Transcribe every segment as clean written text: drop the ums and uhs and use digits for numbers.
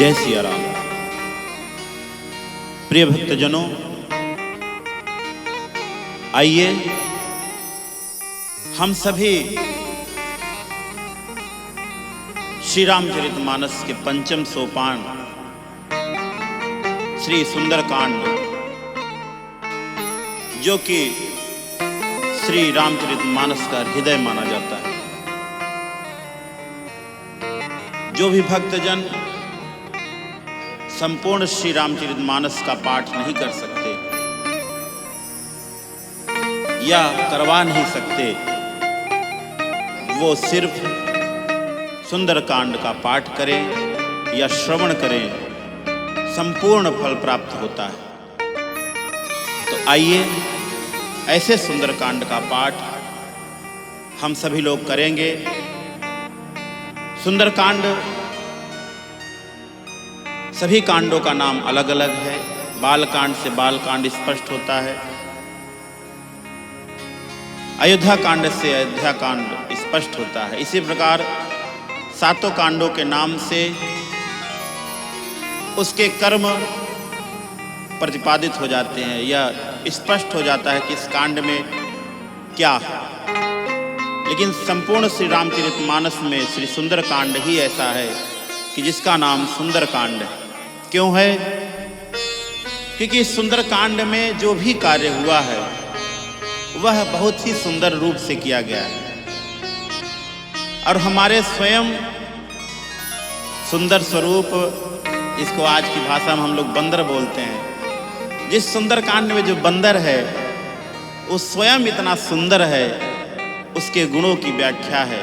जय सिया राम। प्रिय भक्तजनों, आइए हम सभी श्री रामचरितमानस के पंचम सोपान श्री सुंदरकांड, जो कि श्री रामचरितमानस का हृदय माना जाता है, जो भी भक्तजन संपूर्ण श्री रामचरितमानस का पाठ नहीं कर सकते या करवा नहीं सकते, वो सिर्फ सुंदरकांड का पाठ करें या श्रवण करें, संपूर्ण फल प्राप्त होता है। तो आइए ऐसे सुंदरकांड का पाठ हम सभी लोग करेंगे। सुंदरकांड, सभी कांडों का नाम अलग अलग है। बालकांड से बालकांड स्पष्ट होता है, अयोध्या कांड से अयोध्या कांड स्पष्ट होता है। इसी प्रकार सातों कांडों के नाम से उसके कर्म प्रतिपादित हो जाते हैं या स्पष्ट हो जाता है कि इस कांड में क्या है। लेकिन संपूर्ण श्री रामचरितमानस में श्री सुंदरकांड ही ऐसा है कि जिसका नाम सुंदरकांड है। क्यों है? क्योंकि इस सुंदरकांड में जो भी कार्य हुआ है वह बहुत ही सुंदर रूप से किया गया है और हमारे स्वयं सुंदर स्वरूप, इसको आज की भाषा में हम लोग बंदर बोलते हैं, जिस सुंदरकांड में जो बंदर है वो स्वयं इतना सुंदर है, उसके गुणों की व्याख्या है,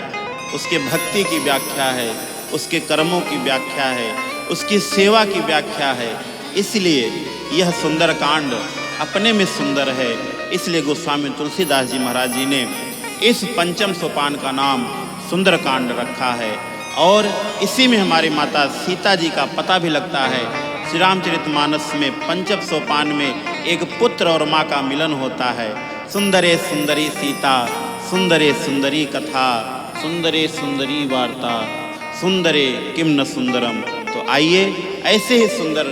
उसके भक्ति की व्याख्या है, उसके कर्मों की व्याख्या है, उसकी सेवा की व्याख्या है। इसलिए यह सुंदरकांड अपने में सुंदर है। इसलिए गोस्वामी तुलसीदास जी महाराज जी ने इस पंचम सोपान का नाम सुंदरकांड रखा है। और इसी में हमारी माता सीता जी का पता भी लगता है। श्री रामचरितमानस में पंचम सोपान में एक पुत्र और माँ का मिलन होता है। सुंदरे सुंदरी सीता, सुंदरे सुंदरी कथा, सुंदरे सुंदरी वार्ता, सुंदरे किम न सुंदरम। तो आइए ऐसे ही सुंदर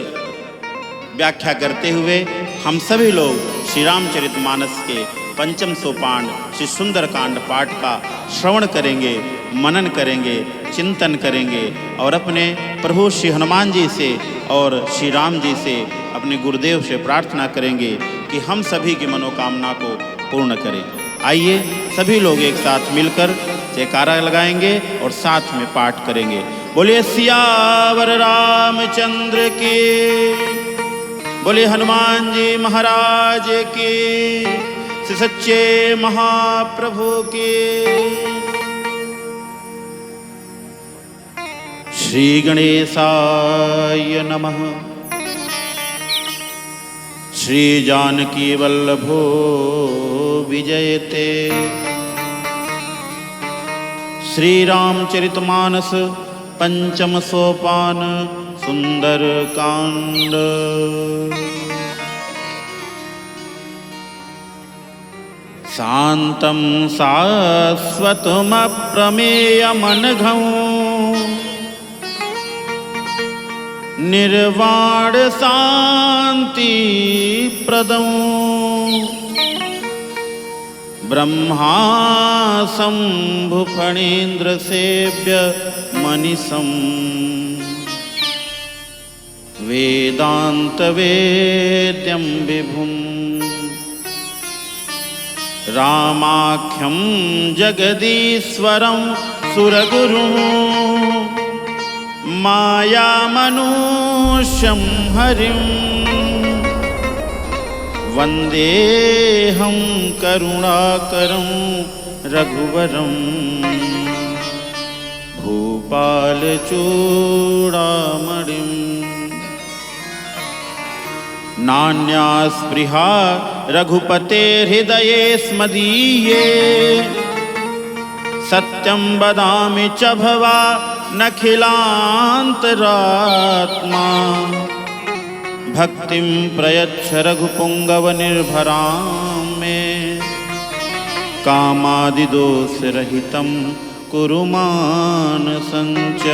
व्याख्या करते हुए हम सभी लोग श्री रामचरितमानस के पंचम सोपान श्री सुंदरकांड पाठ का श्रवण करेंगे, मनन करेंगे, चिंतन करेंगे और अपने प्रभु श्री हनुमान जी से और श्री राम जी से, अपने गुरुदेव से प्रार्थना करेंगे कि हम सभी की मनोकामना को पूर्ण करें। आइए सभी लोग एक साथ मिलकर जयकारा लगाएंगे और साथ में पाठ करेंगे। बोलिए सियावर रामचंद्र की, बोलिए हनुमान जी महाराज की, श्री सच्चे महाप्रभु की। श्री गणेशाय नमः। श्री जानकी वल्लभो विजयते। श्री रामचरितमानस पंचम सोपान सुंदरकांड। शांतं शाश्वतम् अप्रमेयमनघं निर्वाण शांति प्रदं ब्रह्मा शंभु फणीन्द्र सेव्य मनीषं वेदांत वेद्यं विभुं रामाख्यं जगदीश्वरं सुरगुरुं मायामनुष्यं हरिं वन्देऽहं करुणाकरं रघुवरं भूपालचूडामणिं। नान्या स्पृहा रघुपतेर्हृदये स्मदीये सत्यं वदामि च भवा नखिलान्तरात्मा। भक्तिं प्रयच्छ रघुपुङ्गवनिर्भरां मे कामादिदोषरहितं कुरु मानसं च।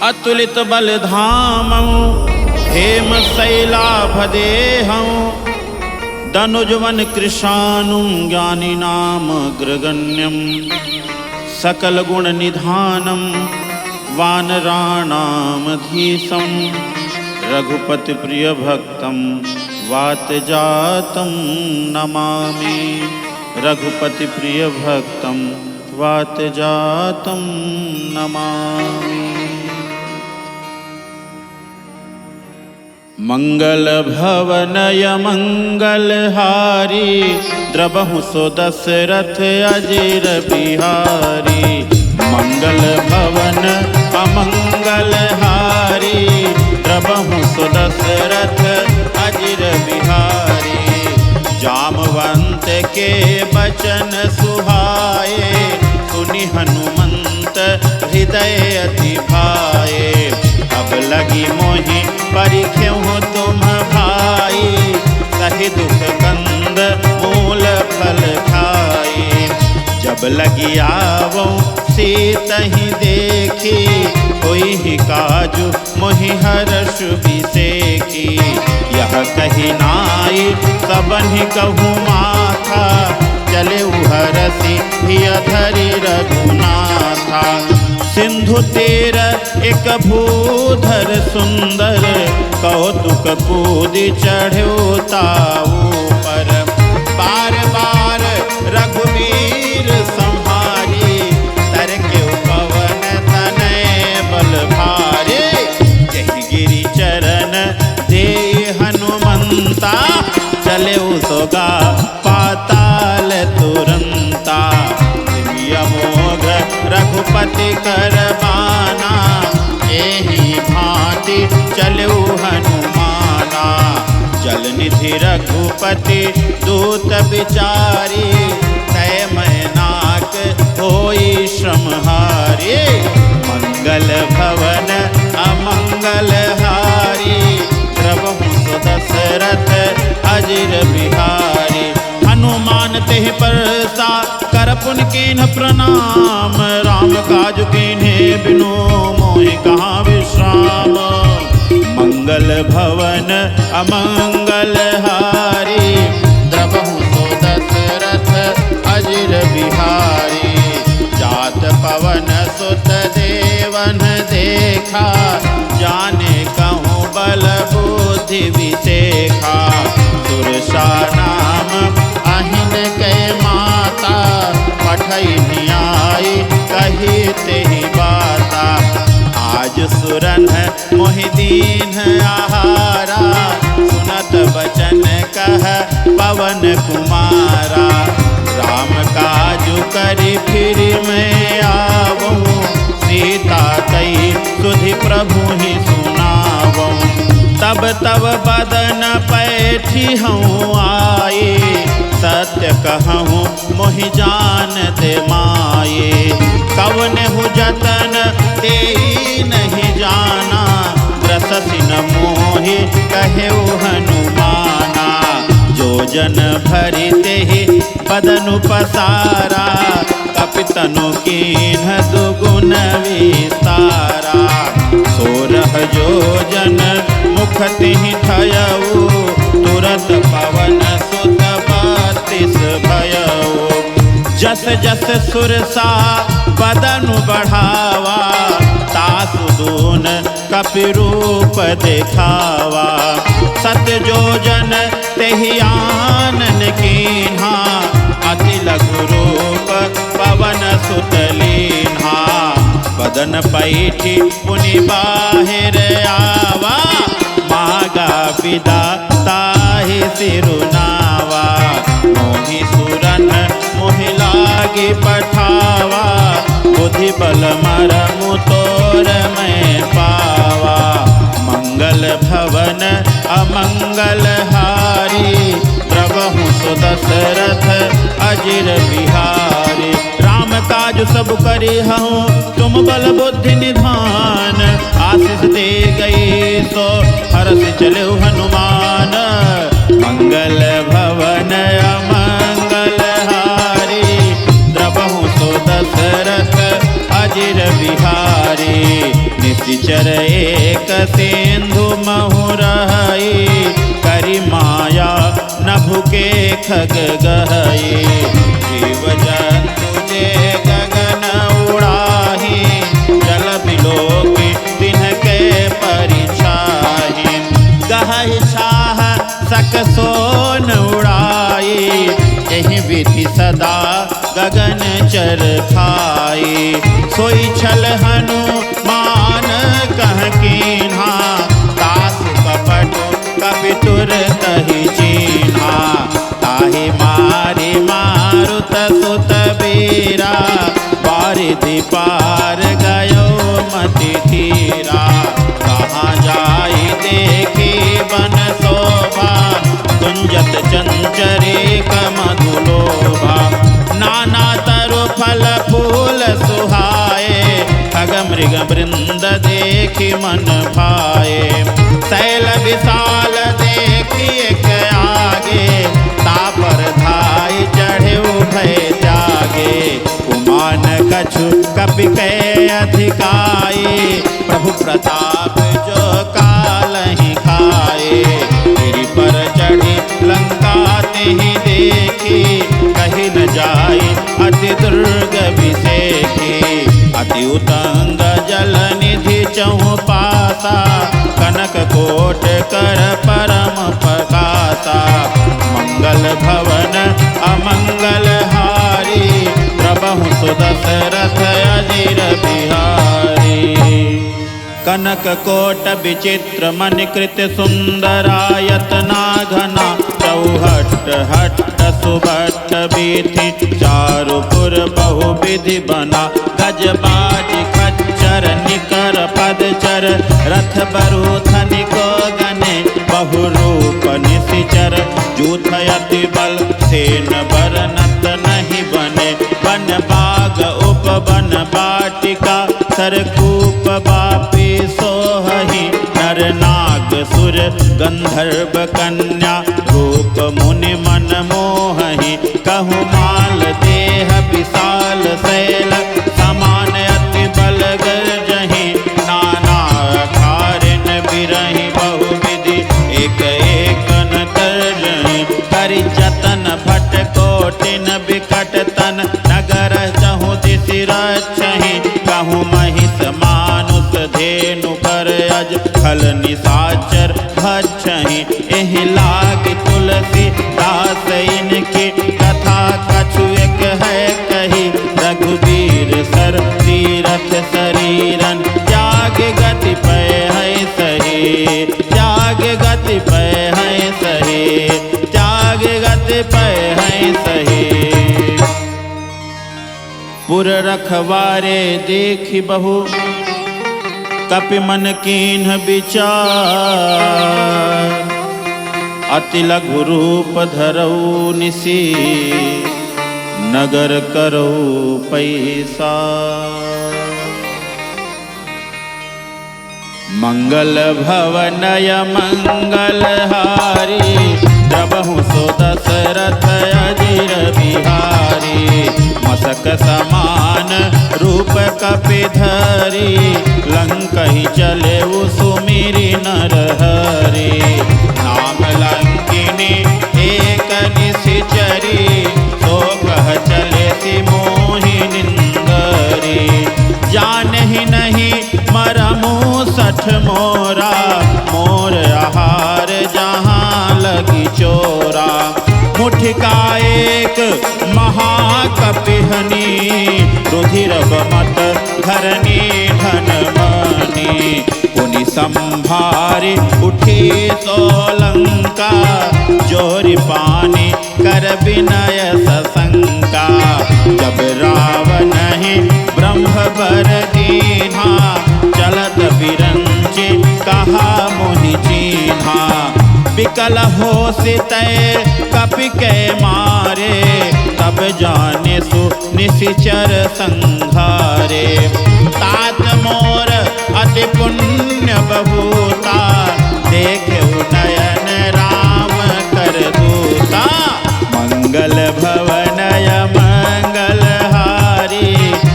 अतुलित बल धामं हेम शैलाभदेहं दनुजवन कृशानुं ज्ञानी नाम अग्रगण्यं सकल गुण निधानं वानराणामधीशं रघुपति प्रिय भक्तं वातजातं नमामि। रघुपति प्रिय भक्तं वातजातं नमामि। मंगल भवनय मंगलहारी द्रबहु सो दशरथ अजिर बिहारी। मंगल भवन अमंगलहारी द्रबहु सो दशरथ अजिर बिहारी। जामवंत के बचन सुहाए सुनि हनुमंत हृदय अति भाए। अब लगी मोहि परिख्यहु तुम भाई सहि दुख कंद मूल फल खाई। जब लगी आवो सीतहि देखी कोई ही काजु मोहि हर्ष बिसेकी। यह कही नाई सबनि कहूँ माथा चले हरसि हिय धरि रघुनाथा। सिंधु तीर एक भूधर सुंदर कौतुक कूदि चढ़ो ताऊ पर। बार बार रघुवीर संहारी तरके पवन तनय बल भारे। यही गिरि चरण दे हनुमंता चले सोगा पाताल तुरंता। अमोघ रघुपति कर बाना एहि भांति चलऊ हनुमाना। जल निधि रघुपति दूत विचारी तय मैनाक होई श्रमहारी। मंगल भवन अमंगलहारी द्रबहु सो दशरथ अजिर बिहारी। हनुमान तेहि परसा कर पुन कीन्ह प्रणाम। राम काज कीन्हे बिनु मोहि कहाँ विश्राम। मंगल भवन अमंगलहारी द्रबहु सो दशरथ अजिर बिहारी। जात पवन सुत देवन देखा जाने कहूँ बल बुद्धि विशेखा। सुरसा नाम अहिन के माता पठई न्याय कही तेहि बाता। आज सुरन मोहि दीन आहारा सुनत बचन कह पवन कुमारा। राम काजु करि फिर मैं आवूं सीता तई सुधि प्रभु ही सुनावूं। तब तब बदन पैठी हूँ आए सत्य कहूँ मोहि जानते माये। कवन हु जतन ते नहीं जाना ग्रससि न मोहि कहेउ हनुमाना। जो जन भरि तेहि बदनु पसारा कपितनु कीन्ह दुगुन विस्तारा। सोरह जो जन मुख तिहि थयऊ तुरत पवन सुत बत्तीस भयऊ। जस जस सुरसा बदनु बढ़ावा तासु दून कपि रूप देखावा। सत जो जन तेहि आनन कीन्हा अति लघु रूप पवन सुत लीन्हा। बदन पैठी पुनि बाहिर आवा मागा विदा ताहि सिरुनावा। मोहि सुरन मोहि लागे पठावा बुद्धि बल मरमु तोर मैं पावा। मंगल भवन अमंगलहारी द्रबहु सो दशरथ अजिर बिहारी। राम काज सब करी हूँ तुम बल बुद्धि निधान। आशीष दे गई सो हरष चले हनुमान। मंगल भवन अमंगलहारी द्रबहु सो दशरथ अजिर बिहारी। निशि निश्चर एक सिंधु महुरहई, करी माया नभु के खग गहई। जीव जंतु जे गगन उड़ाही, जल बिलोकी तिनके परिछाही। गहई छाह सक सोन उड़ाई, यही विधि सदा गगन चर खाई। सोई छल हनुमान कह कीन्हा, दास कपट कपितुर तहि चीन्हा। ताहि मारि मारुत सुत बीरा, बारिधि पार गयो मति धीरा। कहाँ जाई देखी बन शोभा, कुंजत चंचरी कमधुलोभा। नाना तरु फल फूल सुहाए, खग मृग वृंद देखी मन भाए। शैल विशाल देखी एक आगे, तापर धाई चढ़े भय त्यागे। कुमान कछु कपि के अधिकाई, प्रभु प्रताप जो कालहि खाए। गिरि पर चढ़ी लंका तिहि देखी, कहीं न जाई अति दुर्ग विसेखी। अति उतंग जल निधि चहु पासा, कनक कोट कर परम प्रकाशा। मंगल भवन अमंगल हारी, प्रभु सुदशरथ अजिर बिहारी। कनक कोट विचित्र मणिकृत सुंदरायतना घना, चौहट हट्ट सुभट्ट बीथि, चारुपुर बहुविधि बना। गजबाज खच्चर निकर पदचर, रथ बरूथनि को गने बहुरूप निशिचर। जूथयति बल सेन बरनत नहीं बने, बन बाग उपवन बाटिका। सरकूप बापी सोहहि, नर नाग सुर गंधर्व कन्या। रूप मुनि मन मोहहि, कहु माल देह विशाल शैल। समान अति बल गर्जहि, नाना कारिन बिरहि बहुविधि। एक एक न तर्जहि, करि जतन भट कोटिन बिकट तन। नगर चहु दिसि रक्षहि, कहु महिष मानुष धेनु कर अज। खल निशाचर भक्षहि, एहि लाग तुलसी दास इनकी। कथा कछु एक है कही, रघुबीर सर तीरथ शरीरन। त्याग गति पै है सही, त्याग गति पै है सही, त्याग गति पै है सही। पुर रखवारे देखि बहु, कपि मन कीन्ह विचार। अति लघु रूप धरऊ निसी, नगर करऊ पैसा। मंगल भवनय मंगल हारी, द्रबहु सो दशरथ अजिर बिहारी। मसक समान रूप कपि धरी, लंकहि चले सुमिरि नर हरि। नाम लंकिनी एक निशिचरी, सो कह चले सी मोहि निंदरी। जानहि नहीं मरमु सठ मोरा, मोर आहार जहाँ लगी चोरा। मुठिका एक महाकपिहनी, रुधिर मत धरनी धन मनी। पुनि संभारी उठी सोलंका, जोरि पानी कर विनय सशंका। जब रावण ही ब्रह्म बर दीन्हा, चलत बिरंचि कहा मुनि चीन्हा। विकल हो सितय कपि के मारे, तब जाने सु निशिचर संघारे। तात मोर अति पुण्य बहुता, देखे नयन राम कर दूता। मंगल भवनय मंगल हारी,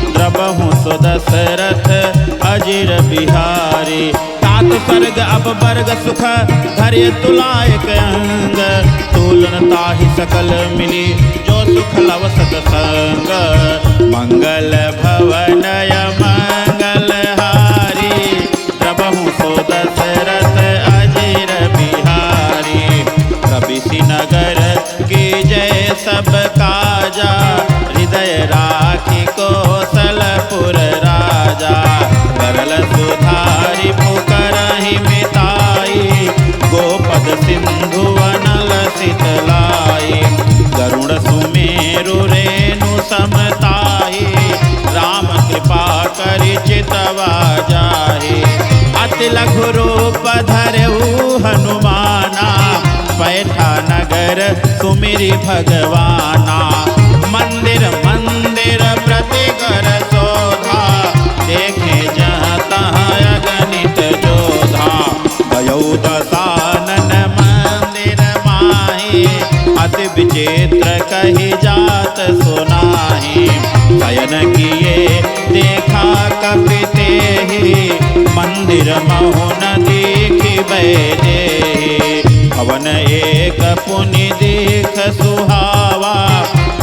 द्रबहु सो दशरथ अजिर बिहारी। सब वर्ग सुख धरे तुलायक अंग, तोलन ताहि सकल मिली जो सुख लव सतसंग। मंगल भवनय मंगल हारी, द्रवहु सो दशरथ अजिर बिहारी। कबिसि नगर की जय सब काजा, हृदय राखी कौशलपुर राजा। करल सुधारि पुकारहि मिताई, गोपद सिंधु अनल शीतलाई। गरुड़ सुमेरु रेणु समताई, राम कृपा करि चितवा जाहि। अति लघु रूप धरऊ हनुमाना, पैठा नगर सुमिरि भगवाना। मंदिर मंदिर प्रति कर शोभा, देखे जहाँ तहाँ अगणित जोधा। गयौ दशानन मंदिर माही, अति विचित्र कही जात सुनाही। शयन किए देखा कपि तेहि, मंदिर महु न देखि बैदेहि। भवन एक पुनि देख सुहावा,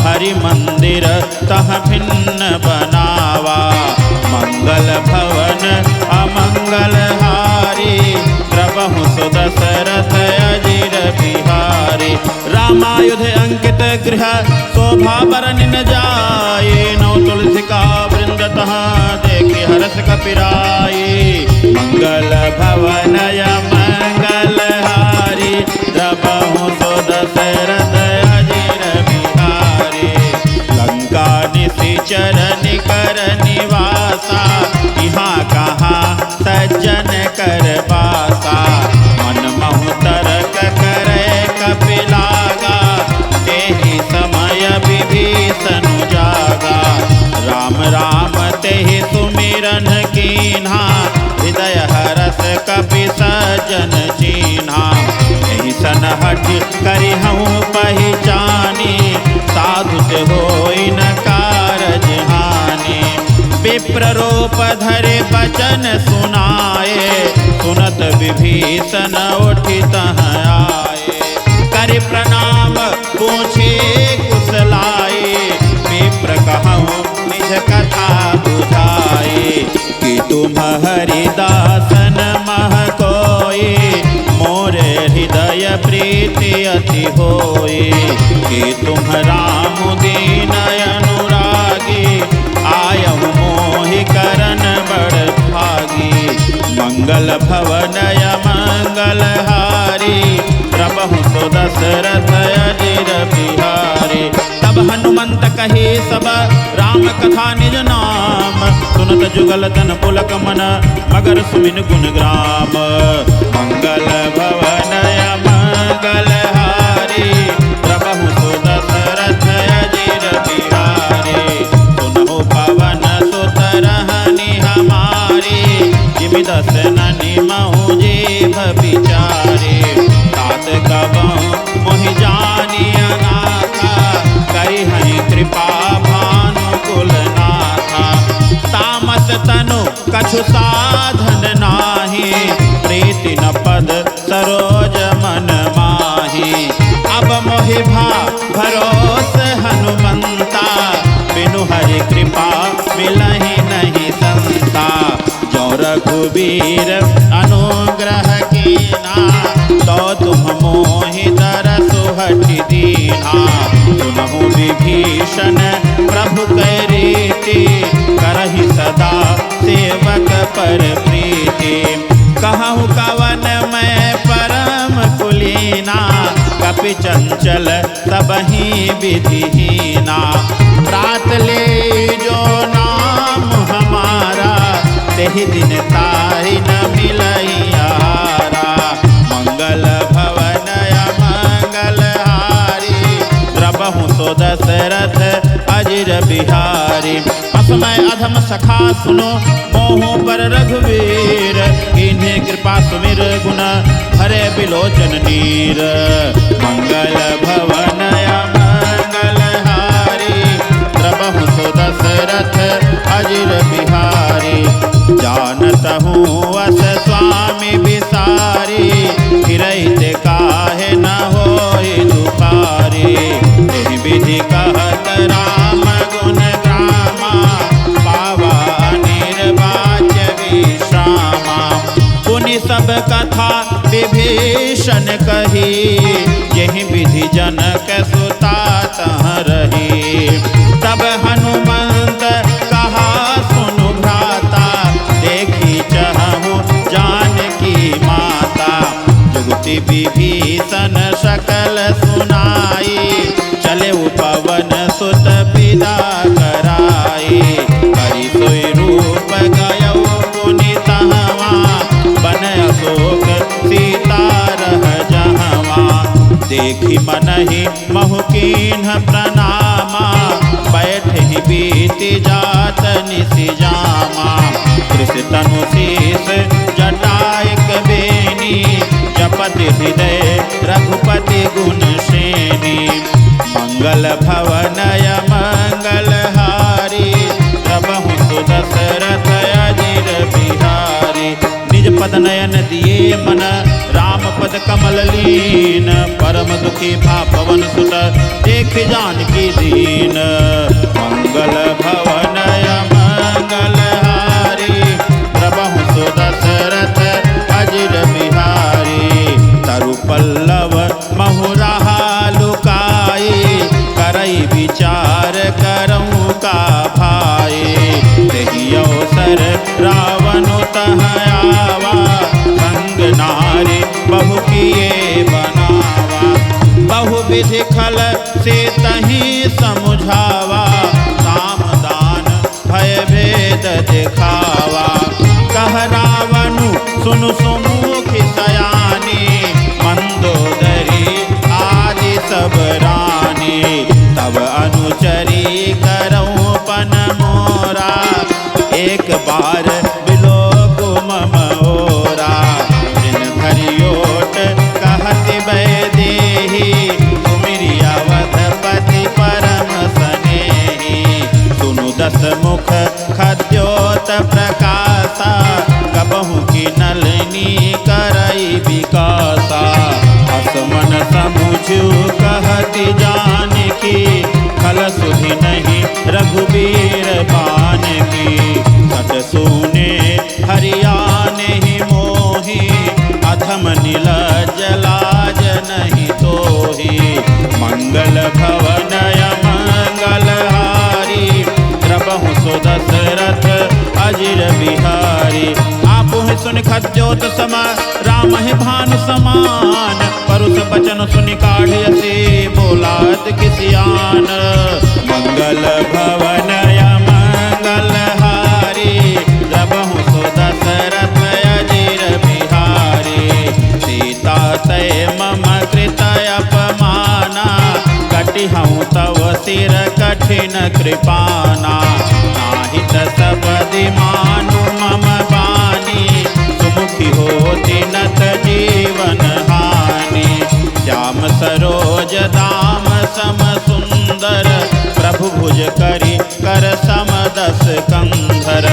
हरि मंदिर तह भिन्न बनावा। मंगल भवन अमंगल हारी, द्रवहु सो दशरथ अजिर बिहारी। रामायुध अंकित गृह शोभा बरनि न जाए, नौ तुलसिका वृंद तहाँ देखि हर्ष कपिराई। मंगल भवनय मंगल हारी, द्रवहु सो दशरथ अजिर बिहारी। लंका निशिचर निकर निवासा, यहाँ कहाँ सज्जन कर बासा। मन महु तर्क करे कपिलागा, तेहि समय विभीषण जागा। राम राम तेहि सुमिरन कीन्हा, हृदय हरस कपि सज्जन चीन्हा। एहि सन हठ करिहउँ पहिचानी, साधु ते होई न कारज हानि। विप्र रूप धरे बचन सुनाए, सुनत विभीषण उठि तहाँ आए। करि प्रणाम पूछे कुशलाए, विप्र कहउँ निज कथा बुझाए। कि तुम हरिदासन मह कोई, मोरे हृदय प्रीति अति होई। कि तुम राम दीन अनुरागी, आयहु मोहि करन बड़ भागी। मंगल भवनय मंगल हारी, द्रवहु सो दशरथ अजिर बिहारी। तब हनुमंत कहे सब राम कथा निज नाम, सुनत जुगल तन पुलक मन मगर सुमिन गुण ग्राम। मंगल भवनय मंगल हारी, द्रवहु सो दशरथ अजिर बिहारी। सुनहु पवन सुत रहनि हमारी, जिमि दसननि महु जीभ बिचारे। तात कबहु मोहि जानि अनाथा, करिहनि कृपा भानुकुल नाथा। तामस तनु कछु साधन नाही, प्रीति न पद सरोज मन माही। अब मोहि भा भरोस हनुमंता, बिनु हरि कृपा मिलहि नहीं संता। जो रघुबीर अनुग्रह कीना, तो तुम मोहि दरसु हठि दीना। सुनहु विभीषण प्रभु कै रीति, करहि सदा सेवक पर प्रीति। कहूँ कवन मैं परम कुलीना, कपि चंचल सबहि विधिहीना। रात ले जो नाम हमारा, तेहि दिन ताहि न मिलई आहारा। मंगल भवनय मंगल हारी, द्रवहु सो दशरथ अजिर बिहारी। असमय अधम सखा सुनो, मोह पर रघुवीर। इन्हें कृपा सुमिर गुण हरे बिलोचन नीर। मंगल भवनय मंगल हारी, द्रवहु सो दशरथ अजिर बिहारी। जानत हूँ अस स्वामी विसार, सुनहि महुकीन्ह प्रणामा, बैठे बीति जात निसि जामा। कृष तनु शीस जटायक बेनी, जपति हृदय रघुपति गुण श्रेणी। मंगल भवनय मंगलहारी, प्रभु सुदशरथ अजिर बिहारी। निज पद नयन दिए मन, राम पद कमल लीन। परम दुखी भा पवन सुत, देख जानकी दीन। मंगल भवनय मंगलहारी, प्रभु सुदशरथ अजिर बिहारी। तरु पल्लव महुराहा लुकाई, करई विचार करऊँ का भाई। तेहि अवसर रावण तह आवा, संग नारी बहु किए बनावा। बहुविधि खल से तहि समुझावा, साम दान भय भेद दिखावा। कह रावणु सुनु सुमुखि सयानी, मंदोदरी आदि सब रानी। तब अनुचरी करऊँ पन मोरा, एक बार बिलोक मम ओरा। दिन धरियोट कहति वैदेही, सुमिरि अवधपति परम सनेही। सुनु दस मुख खद्योत प्रकाशा, कबहु की नलिनी करई विकासा। असमन समुझु कहति जानकी, खल सुधि नहीं रघुबीर बानकी। सत सुने हरियाने ही मोही, अधम नीलज लाज नहीं तोही। मंगल भवनय मंगलहारी, प्रभु सुदशरथ अजिर बिहारी। आपुहि सुनि खद्योत सम, राम है भानु समान। परुष बचन सुनि काढ़ियसि, बोलात किसियान। मंगल भवनय मंगलहारी, प्रभु सुदशरथ अजिर बिहारी। सीता तय मम कृत अपमाना, कटिहऊँ तव सिर कठिन कृपाना। नाहित सबदि मानु मम बानी, सुमुखी होति नत जीवन हानि। श्याम सरोज दाम सम सुंदर, प्रभु भुज करि कर सम दस कंधर।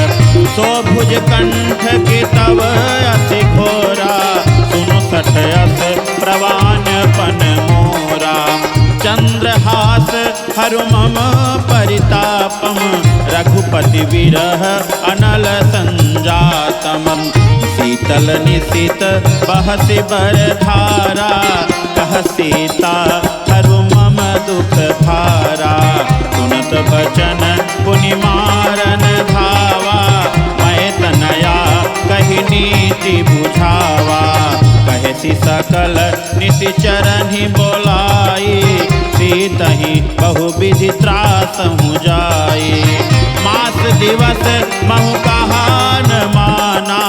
सो भुज कंठ के तव अति घोरा, सुनु सठ अस प्रवान पन मोरा। चंद्रहास हरु मम परितापम, रघुपति विरह अनल संजातम। शीतल निशित बहसि बर धारा, कह सीता हरु मम दुख भारा। सुनत बचन पुनि मारन धावा, मैं तनया कहि नीति बुझावा। कहसी सकल निशि चरहि बोलाई, सीतहि बहुविधि त्रासहु जाई। मास दिवस महु कहा न माना,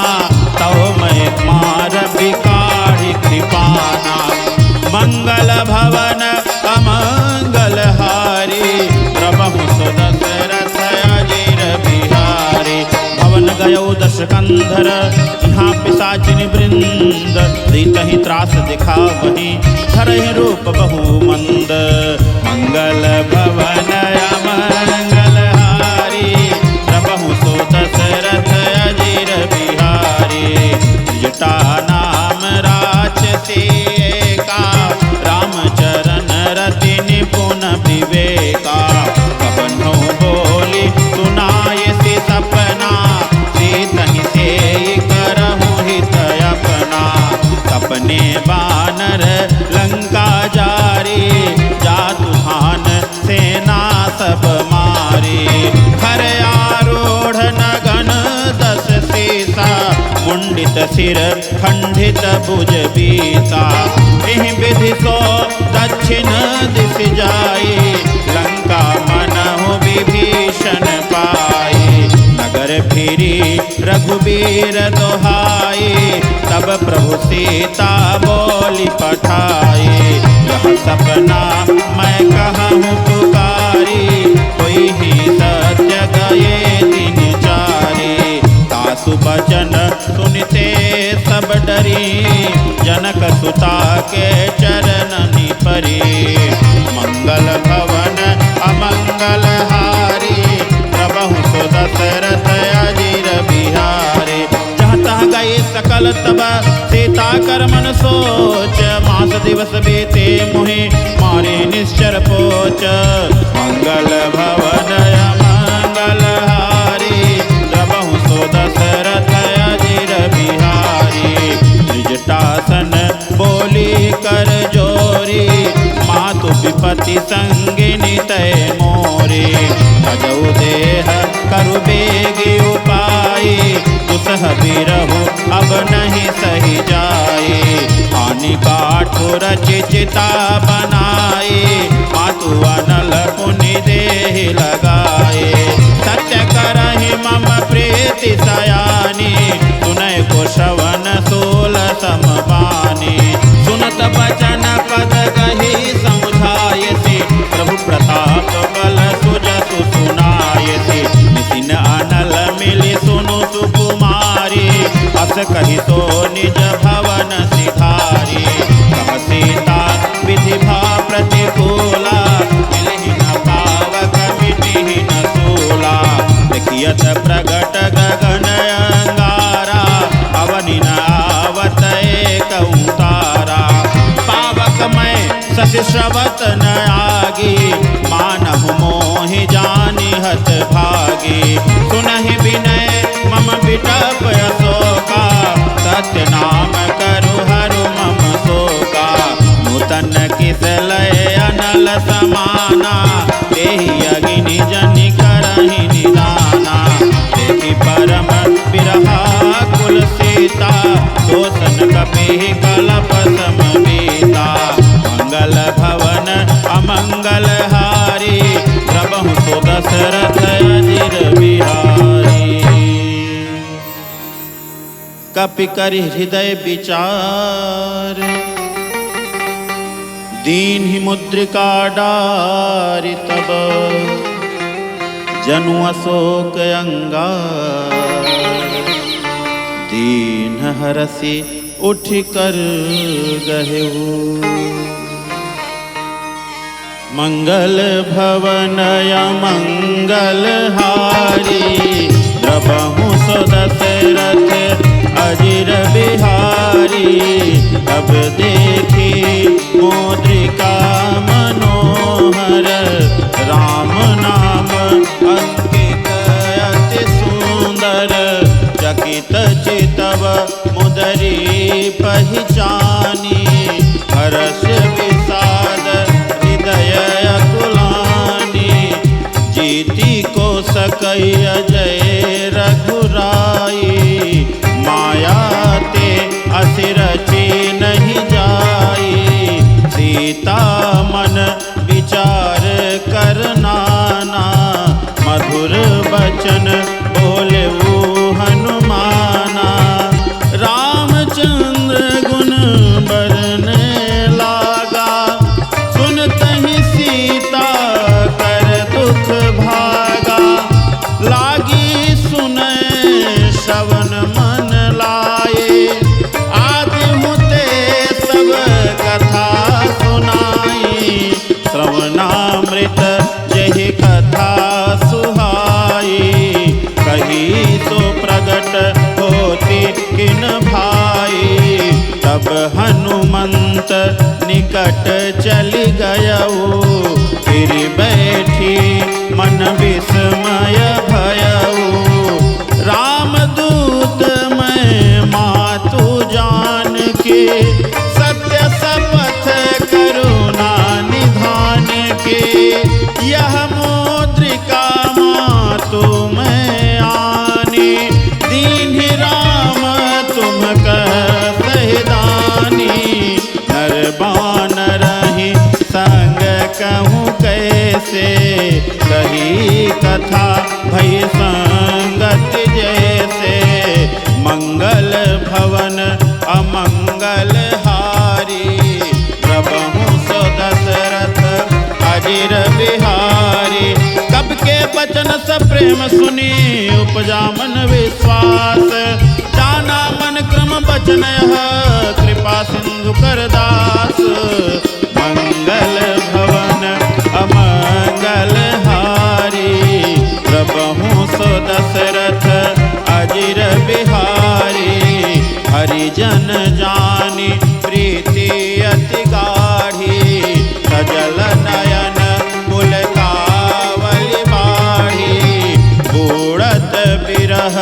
तव मैं मार बिकाढ़ि कृपाना। मंगल भवन अमंगलहारी, प्रभु सुदशरथ अजिर बिहारी। भवन गयो दश कंधर, यहाँ पिशाचिनि वृंद। रीतहि त्रास दिखावहि, धरहि रूप बहु मंद। मंगल भवन अमंगलहारी, प्रभु सुदशरथ अजिर बिहारी। जटा नाम राक्षसी एका, रामचरण रति निपुण विवेका। कबन्हु बोली सुनायसि सपना, सीतहि सेई करहु हित अपना। सपने बानर लंका जारी, जातु हान सेना सब मारी। खर आरूढ़ नगन दस सीसा, मुंडित सिर खंडित भुज बीसा। एहि विधि सो दक्षिण दिश जाई, लंका मनहु विभीषण पाई। नगर फिरी रघुबीर दोहाई, तब तब प्रभु सीता बोली पठाई, यह सपना मैं कहूँ पुकारी, कोई ही सत्य गए दिन चारे। सासु बचन सुनते सब डरी, जनक सुता के चरणनि परी। मंगल भवन अमंगल हारी, प्रभु सो दशरथ अजीर बिहारी। जहाँ तहाँ गए सकल तब सीता कर मन सोच, मास दिवस बीते मोहि मारे निश्चर पोच। मंगल भवन अमंगल हारी, प्रभु सो दशरथ अजीर बिहारी। त्रिजटासन बोली कर जोरी, मातु विपति संगिनी तय मोरी। तजौ देह करु बेगी उपाई, दुसह बिरहु अब नहीं सही जाए। आनि काठु रचि चिता बनाई, मातु अनल पुनि देहि लगाए। सत्य करहि मम प्रीति सयानी, सुनय को श्रवण सोल समबानी। सुनत बचन पद कही समुझायसि, प्रभु प्रताप बल सुजसु सुनायसि। नितिन अनल मिलि सुनु सुकुमारी, अस कहि तो निज भवन सिधारी। कह सीता विधि भा प्रतिकूला, मिलहि न पावक मिटिहि न सूला। देखियत प्रगट गगन अंगारा, अवनि न आवत एक तारा। पावक मैं सति श्रवत न आगी, मानहु मोहि जानि हत भागी। सुनहि विनय मम विटप अशोका, सत्य नाम करु हरु मम शोका। नूतन किस लय अनल समाना, देहि अग्नि जनि करहि निदाना। देखि परम बिरहा कुल सीता, शोषण कपिहि कलप समबीता। मंगल भवन अमंगल हारी, प्रभु सो दशरथ अजीर बिहारी। कपि करि हृदय विचार, दीन्हि मुद्रिका डारि तब। जनु अशोक अंगार, दीन हरसि उठ कर गहेऊ। मंगल भवन अमंगल हारी, प्रभु सो दशरथ अजीर बिहारी। अब देखी मुद्रिका मनोहर, राम नाम अंकित अति सुंदर। चकित चितव मुदरी पहचानी, हर्ष विषाद हृदय अकुलानी। जीती को सकई अजय रघुराई, माया ते असि नहीं जाई। सीता मन विचार कर नाना, मधुर बचन बोले वो हनुमाना। रामचंद्र गुण बरने लागा, सुनतहि सीता कर दुख भागा। लागी सुनय श्रवण मन लाए, आदि हुते सब कथा सुनाई। श्रवणामृत जहि कथा सुहाई, कही तो प्रगट होती किन भाई। तब हनुमंत निकट चली गयऊ, फिर बैठी मन विस्मय भयऊ। रामदूत मैं मातु जान के, सत्य शपथ करुणा निधान के। यह मुद्रिका मातु मैं आनी, दीन्हि राम तुम कह सहिदानी। नर बानर ही संग कहूँ कैसे, कही कथा प्रेम सुनी उपजा मन विश्वास, जाना मन क्रम बचन कृपा सिंधु कर दास। मंगल भवन अमंगल हारी, प्रभु सो दशरथ अजिर बिहारी। हरिजन जानी प्रीति अति गाढ़ी, सजल नयन पुलकावली बाढ़ी। बूढ़त बिरह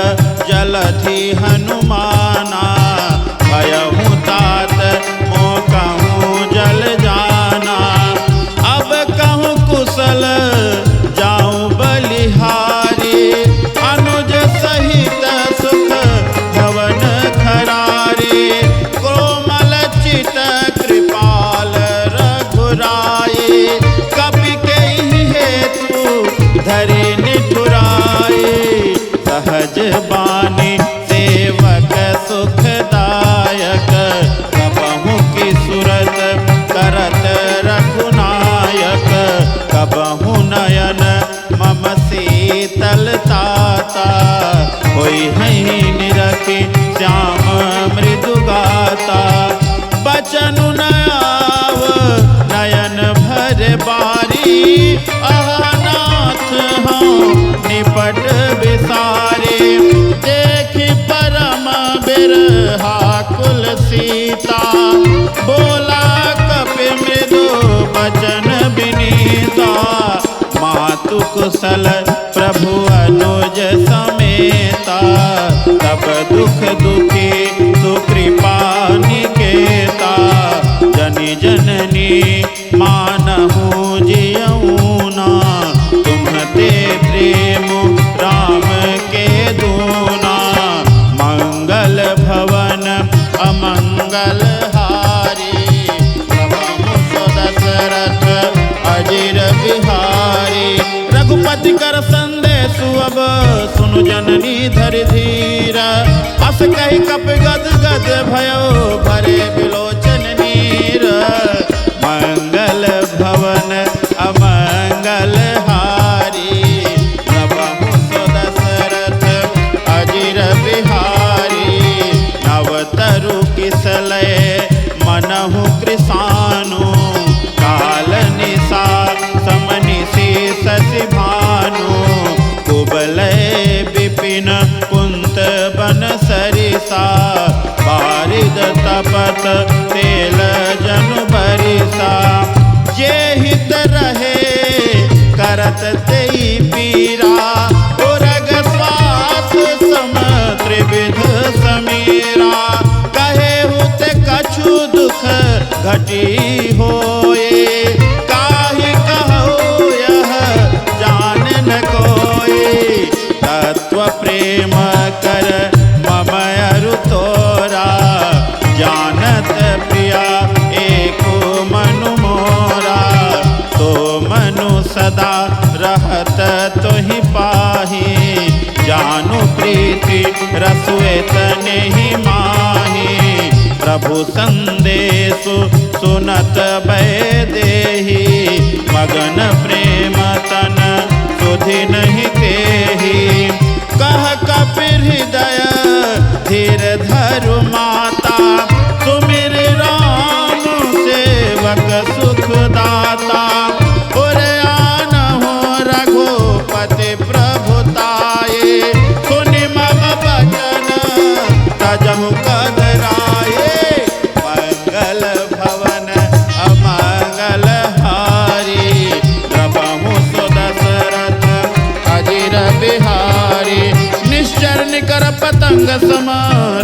जलधि हनुमाना, भयहु तात मोकहु जल जाना। अब कहूँ कुशल जाऊँ बलिहारी, अनुज सहित सुख भवन खरारी। कोमल चित कृपाल रघुराई, कपि केहि हेतु धरि निठुराई। सहज बानी सेवक सुखदायक, कबहु की सुरत करत रघुनायक। कबहु नयन मम शीतलताता, होई हहि निरखि श्याम मृदु गाता। बचनु न आव नयन भर बारी, अहनाथ हूँ निपट बिसारे। देखि परम बिरहा कुल सीता, बोला कपि मृदु बचन विनीता। मातु कुशल प्रभु अनुज समेता, तब दुख दुखी सुकृपा निकेता। जनि जननी मानहु जियऊना, तुम्हते प्रेम राम के दूना। मंगल भवन अमंगल हारी, प्रभु सो दशरथ अजिर बिहारी। रघुपति कर संदेश अब सुनु जननी धरि धीरा। अस कहि कपि गद गद भयो भरे बिलोचन नीर। मंगल भवन अमंगल हारी, प्रभु सो दशरथ अजिर बिहारी। नवतरु किसलय मनहु कृसानु, काल निशा समनिशि शशि भानु। कुबलय विपिन कुंत बन सरिसा, बारिद तपत तेल जनु बरिसा। जे हित रहे करत तेई पीरा, उरग श्वास सम त्रिविध समीरा। कहे हुत कछु दुख घटी होए, काहि कहो यह जान न कोई। तत्व प्रेम कर मम अरु तोरा, जानत प्रिया एको मनु मोरा। तो मनु सदा रहत तोहि पाही, जानु प्रीति रसुएत नेहि माही। प्रभु संदेशु सुनत भय देहि, मगन प्रेम तन सुधि नहीं तेहि। कह कपि हृदय धीर धरु माता, सुमिर राम सेवक सुख दाता। उरे आनहु रघुपति प्रभुताये, सुनि मम बचन तजहु कदराये। मंगल भवन अमंगल हारी, प्रभु सो दशरथ अजिर बिहारी। निश्चर निकर पतंग सम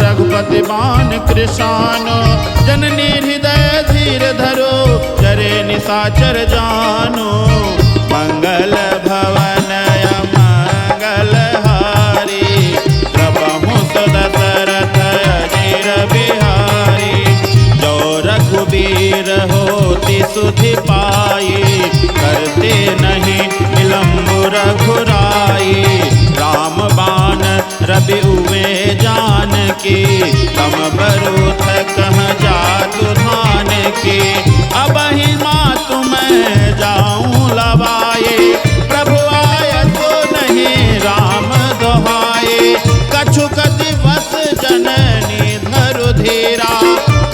रघुपति बाण कृशानो, जननी हृदय धीर धरो चरे निशाचर जानो। मंगल भवन अमंगल हारी, प्रभु सो दशरथ अजिर बिहारी। जो रघुबीर होति सुधि पाई, करते नहीं विलंब रघुराई। राम बाण रवि उवे जानकी, तम बरूथ कह जातु धान की। अब ही मातु मैं जाऊं लवाए, प्रभु आय तो नहीं कछुक दिवस जननी धरु धीरा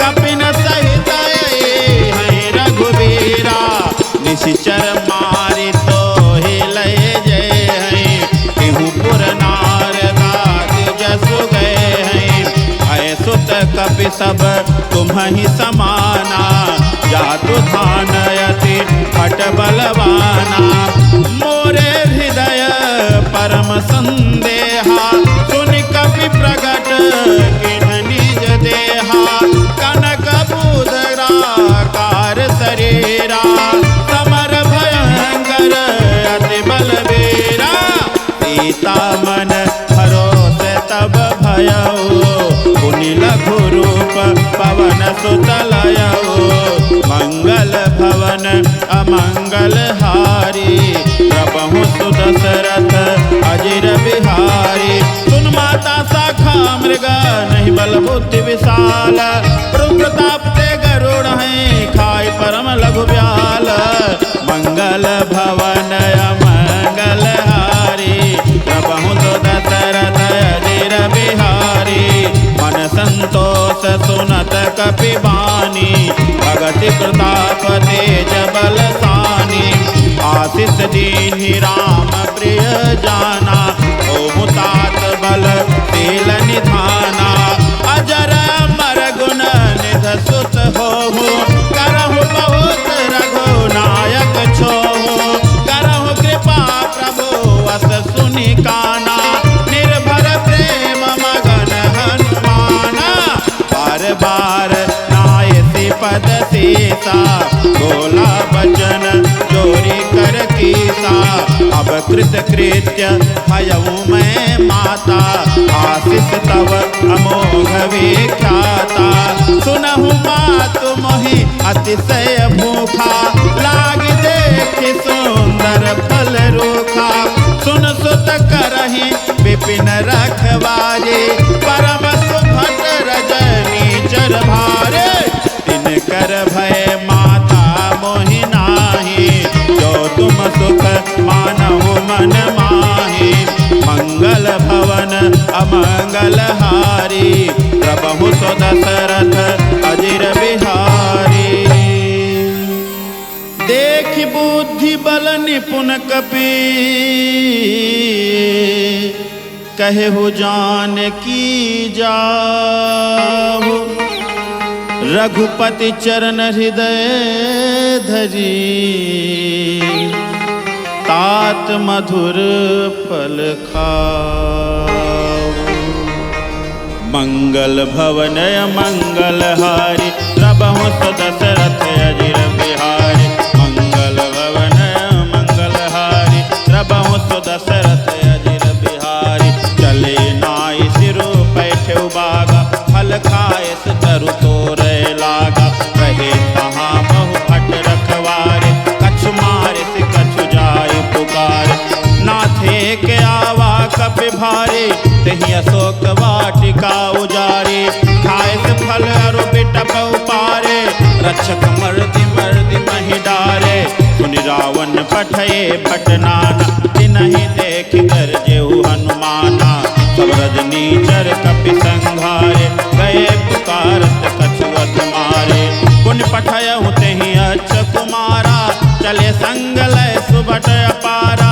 कपिन सहित हैं रघुवीरा निशिचर मारि तो लय जय हैं तिहु पुर नारदा जसु गए हैं अय सुत कपि सब तुम्हि समाना जातु धानयति हट बलवाना मोरे हृदय परम संदेहा सुन कपि प्रगट किन निज देहा कनक बूधराकार शरीरा समर भयंकर अति बलवीरा सीता मन भरोसे तब भयउ पुनि लघु रूप पवन सुत लयउ मंगल भवन अमंगल हारी प्रभु सुदशरथ अजिर बिहारी सुन माता शाखा मृग नहीं बल बुद्धि विशाल प्रताप ते गरुड़ हैं खाई परम लघु ब्याल मंगल भवन अमंगल हारी प्रभु सुदशरथ अजिर बिहारी मन संतोष सुनत कपि बानी भगति प्रताप तेज बल सानी आशीष दीन्हि राम प्रिय जाना ओहु तात बल तेल निधाना अजर अमर गुण निध सुत होहु करहु बहुत रघुनायक छोहु करहु कृपा प्रभु अस सुनि काना निर्भर प्रेम मगन हनुमाना बार बार नायसी पद सीता बोला वचन जोरी कर कीसा अब कृत कृत्य भयऊ मैं माता आशीष तव अमोघ विख्याता सुनहु मातु मोहि अतिशय भूखा लाग देखि सुंदर फल रूखा सुन सुत करहि विपिन रखवारे परम सुभट रजनी चर भारे तिन कर भय माता मोहि नाही जो तुम सुख मानहु मन माही मंगल भवन अमंगल हारी प्रभु सुदशरथ अजिर बिहारी देख बुद्धि बल निपुण कपि कहेहु जान की जाहु रघुपति चरण हृदय धरी तात मधुर फल खाओ मंगल भवन मंगल हारी प्रभु सुदशरथ अजिर बिहारी मंगल भवन मंगल हारी प्रभु सुदशरथ अजिर बिहारी चले नाई सिरु बैठे बागा फल खाए तरु तोरे लागा कहे तहाँ बहु भट रखवारे कछु मारे से कछु जाय पुकार नाथे के आवा कपि भारे तही अशोक वाटिका उजारे खाए से फल अरु बिटप उपारे रक्षक मर्दि मर्दि महि डारे सुनि रावण पठये पटनाना तिनहि देख कर जेहु हनुमाना सब रजनीचर कपि संघारे गए पुकारत कछुअत मारे पुण्य पठयहु तेहि अच्छ कुमारा चले संग लय सुबट अपारा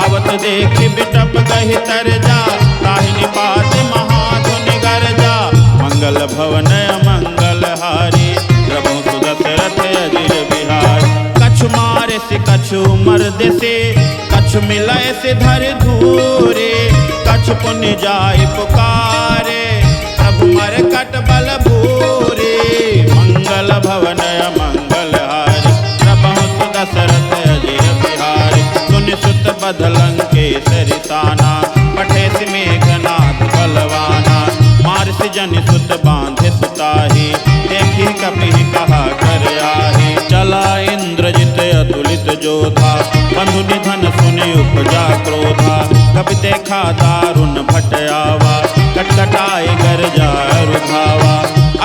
आवत देखि बिटप गहि तर जा ताहि निपात महाधुनि गरजा मंगल भवन मंगल हारी प्रभु सुदशरथ अजिर बिहारी कछु मारे से कछु मर्द से कछु मिलय से धर धूरे कछु पुण्य जाय पुकारे प्रभु मर कट बल भूरे मंगल भवन मंगल हारी प्रभु सुदशरथ अजिर बिहारी सुनि सुत बदलं के सरिताना पठे से मेघनाथ बलवाना मार से जन सुत बांधे सुताही देखी कपि कहा कर आही चला इंद्रजित अतुलित जोधा बंधु निधन सुनि उपजा क्रोधा कपि देखा दारुण भट आवा कटकटाए गरजा रुधावा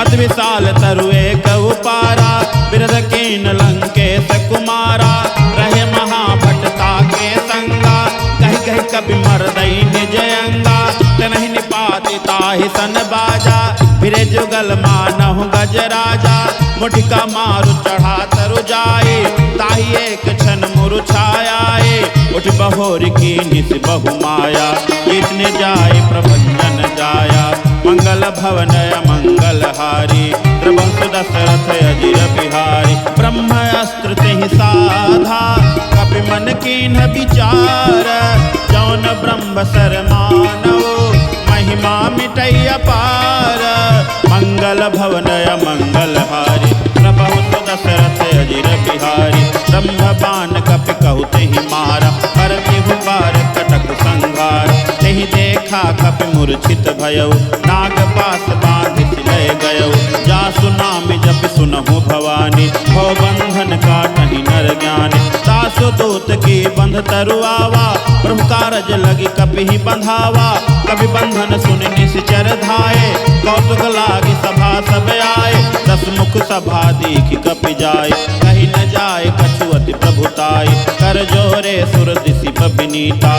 अति विशाल तरु एक उपारा बिरध कीन लंकेश कुमारा रहे महाभटता के संगा कहि कहि कपि मरदई निज अंगा तनहि निपात भांति ताहि सन बाजा, फिरे जुगल मानहु गजराजा। मुठिका मारु चढ़ा तरु जाए, ताहि एक क्षण मुरुछायाए। उठ बहोर की निस बहु माया, इतने जाए प्रभंजन जाया। मंगल भवन मंगल हारी, प्रभु दशरथ अजिर बिहारी। ब्रह्मास्त्र तेहि साधा, कपि मन कीन्ह विचार। जौन ब्रह्म सर मानव, महिमा मिटै अपार। मंगल भवन मंगल हारी, प्रभु दशरथ अजिर बिहारी। ब्रह्म बाण कपि कहु तेहि मारा, करति हुबार कटक संघार। तेहि देखा कपि मूर्छित भयउ, नाग पास बांधि सिलय गयउ। जासु नाम जपि सुनहु भवानी, भव बंधन काटहि नर ज्ञानी। तासु दूत की बंध तरुआवा, प्रभु कारज लगी कपि बंधावा। कपि बंधन सुन निश्चर धाये, कौतुक लागी सभा सब आए। दस मुख सभा देखि कपि जाय, कहि न जाय कछुअति प्रभुताई। कर जोरे सुर दिशि बबिनीता,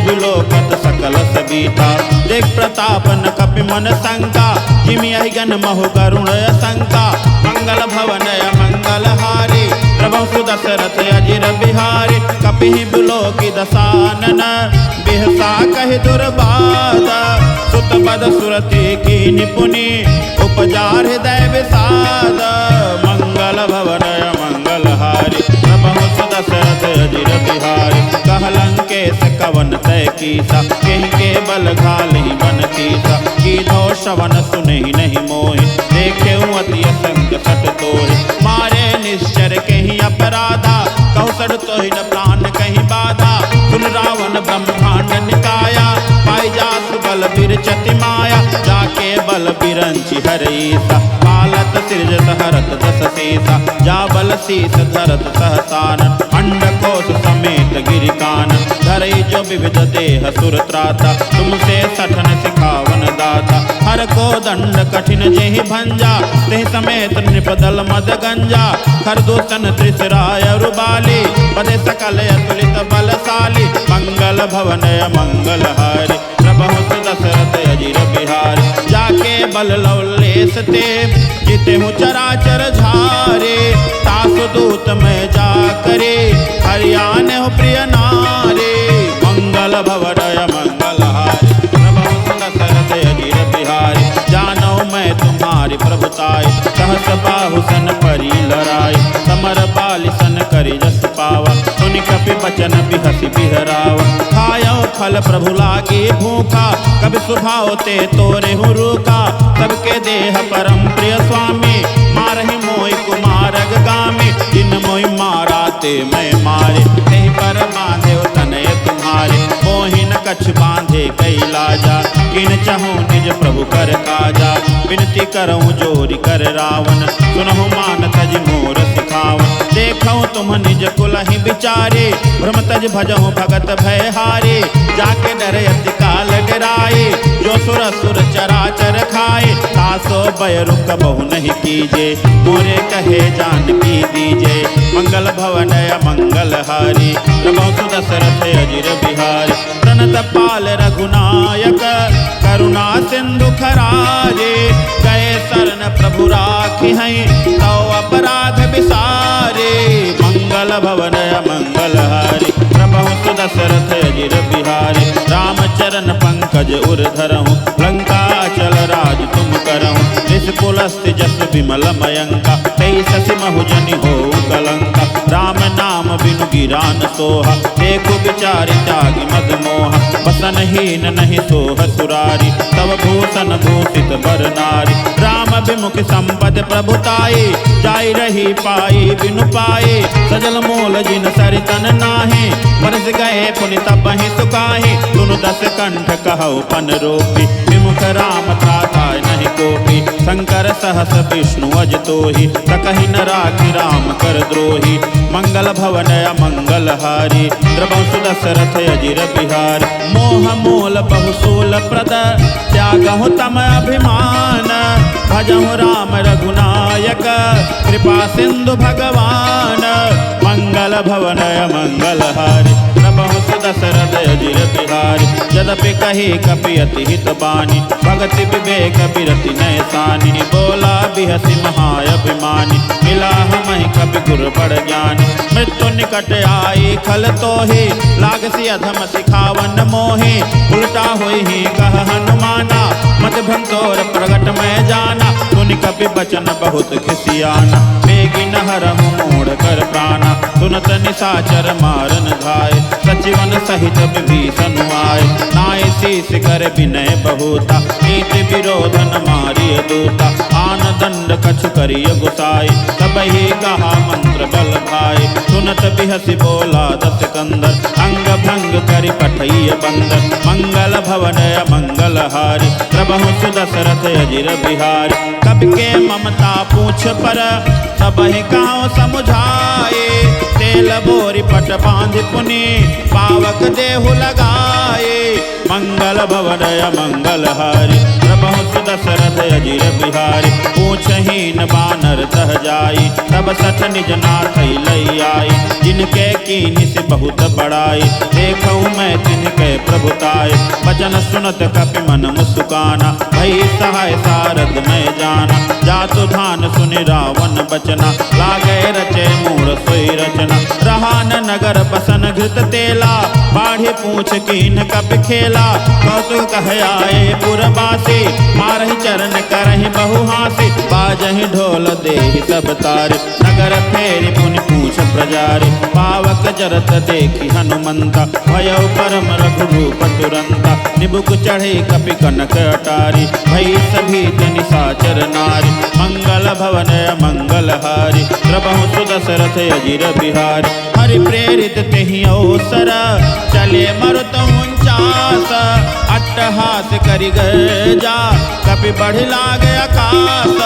विलोकत सकल सबीता। देख प्रताप न कपि मन शंका, जिमि अहिगन महु करुण शंका। मंगल भवन मंगल हारी, प्रभु सुदशरथ अजिर बिहारी। कपिहि बिलोकि दसानन, बिहसा कहि दुर्बाधा। सुत बद सुरति की निपुनि, उपजा हृदय विषाद। मंगल भवन मंगल हारी, प्रभु सुदशरथ अजिर बिहारी। कहलंकेश कवन तय कीसा, केहि के बल घालहि बन तीसा। कीधो श्रवण सुनहि नहीं मोहि, देखे अति असंग सट तोहि। मारे निश्चर केहि अपराधा, कहु सड़ तोहि न प्राण कहीं बाधा। सुन रावण ब्रह्मांड निकाया, पाई जासु बल बिरचति माया। जाके बल बिरंचि हरईसा, पालत सृजत हरत दस शेषा। जा बल शीस धरत सहसान, अंडकोश समेत गिरिकान। धरई जो विविध देह सुर त्राता, तुमसे सठन सिखावन दाता। हर को दंड कठिन जेहि भंजा, तेहि समेत नृपदल मद गंजा। खरदूषण त्रिशराय रुबाली, पदे सकल अतुलित बलशाली। मंगल भवन मंगल हारी, प्रभु दशरथ अजिर बिहारी। जाके बल लवलेश ते, जिते हूँ चराचर झारे। तासु दूत में जा करे, हरियाण हो प्रिय नारे। मंगल भवन मंगल हारी, प्रभु दशरथ अजिर बिहारी। जानो मैं तुम्हारी प्रभुताई, सहस बाहु सन परी लड़ाई। समर बाल सन करि जस पावा, सुनि कपि बचन बिहसि बिहरावा। खायो फल प्रभु लागे भूखा, कभी सुभाव ते तोरे हूँ रूखा। सबके देह परम प्रिय स्वामी, मारहि मोहि कुमारग गामी। जिन मोहि मारा ते मैं मारे, तेहि पर बांधे तनय तुम्हारे। मोहि न कछ बांधे कैलाजा, किन चहु निज प्रभु कर काजा। विनती करहु जोरि कर रावण, सुनहु मान तज मोर सिखावन। देखहु तुम निज कुलहि विचारे, भ्रम तज भजहु भगत भय हारे। जाके डरे अति काल डराए, जो सुर सुर चराचर खाए। तासो भय रुक बहु नहीं कीजे, मोरे कहे जानकी दीजे। मंगल भवन मंगल हारी, प्रभु दशरथ अजिर बिहारी। प्रणत पाल रघुनायक, करुणा सिंधु खरारे। गए शरण प्रभु राखि हैं, तौ अपराध विसारे। मंगल भवन मंगल हारी, प्रभु दशरथ अजिर बिहारी। रामचरण पंकज उर धरहु, लंका चल राज तुम करहु। निष्कुलस्ति जस विमल मयंका, तै ससि महु जनि होउ कलंका। राम नाम बिनु गिरा न सोहा, देखु विचारि त्यागी मद मोहा। बसनहीन नहीं सोह सुरारी, तब भूषण भूषित बर नारी। राम विमुख संपद प्रभुताई, जाई रही पाई बिनु पाए। सजल मोल जिन सरितन नाहे, बरस गए पुनि तबहि सुकाहे। सुनु दस कंठ कहु पन रोपी, विमुख राम त्राता नहीं कोपी। शंकर सहस विष्णु अज तोहि, सकहि न राखि राम कर द्रोही। मंगल भवन मंगल हारी, प्रभु दशरथ अजिर बिहारी। मोह मोल बहुसूल प्रद, त्यागहु तम अभिमान। भजहु राम रघुनायक, कृपा सिंधु भगवान। मंगल भवन मंगल हारी, प्रभु दशरथ अजिर बिहारी। यद्यपि कही कपि अति हित बानी, भगति विवेक बिरति नैसानी। बोला बिहसी महाअभिमानी, मिला हमहि कपि गुर बड़ ज्ञानी। मृत्यु निकट आई खल तोहि, लागसी अधम सिखावन मोहि। उल्टा होई ही कह हनुमाना, मत भंतोर प्रगट में जाना। सुनि कपि बचन बहुत खिसियाना, बेगी न हरहु मूढ़ कर प्राणा। सुनत निशाचर मारन धाय, सचिवन सहित विभीषण आए। नाय शीस कर विनय बहुता, नीति विरोधन मारिय दूता। आन दंड कछु करिय गुसाई, सबहि कहा मंत्र बल भाई। सुनत बिहसी बोला दस कंदर, अंग भंग करि पठइय बंदर। मंगल भवन मंगल हारी, प्रभु सुदशरथ अजिर बिहारी। कबि के ममता पूछ पर, सबहि कहां समुझाए। तेल बोरी पट बांध पुनि, पावक देहु लगाए। मंगल भवन मंगल हारी, प्रभु सुदशरथ अजिर बिहारी। पूछहीन बानर तह जाई, तब सठ निज नाथ लई आई। जिनके कीनि से बहुत बड़ाई, देखऊँ मैं तिनके प्रभुताय। वचन सुनत कपि मन मुस्काना, भई सहाय सारद में जाना। जातु धान सुनि रावण बचना, लागे रचे मूढ़ सोई रचना। रहा न नगर बसन घृत तेला, बाढ़े पूछ कीन कपि खेला। कौतुक कह आए पुरवासी, मारहि चरण करहि बहु हासी। बाजहि ढोल देहि सब तारे, नगर फेरि पुनि पूछ प्रजारे। पावक जरत देखि हनुमंता, भयउ परम रघुरूप तुरंता। निबुक चढ़े कपि कनक अटारी, भई सभीत निशाचर नारी। मंगल भवन मंगल हारी, प्रभु सुदशरथ अजिर बिहारी। हरि प्रेरित तेहि अवसर, चले मरुत 49। अट्टहास करि गर्जा, कपि बढ़ि लागे आकाश।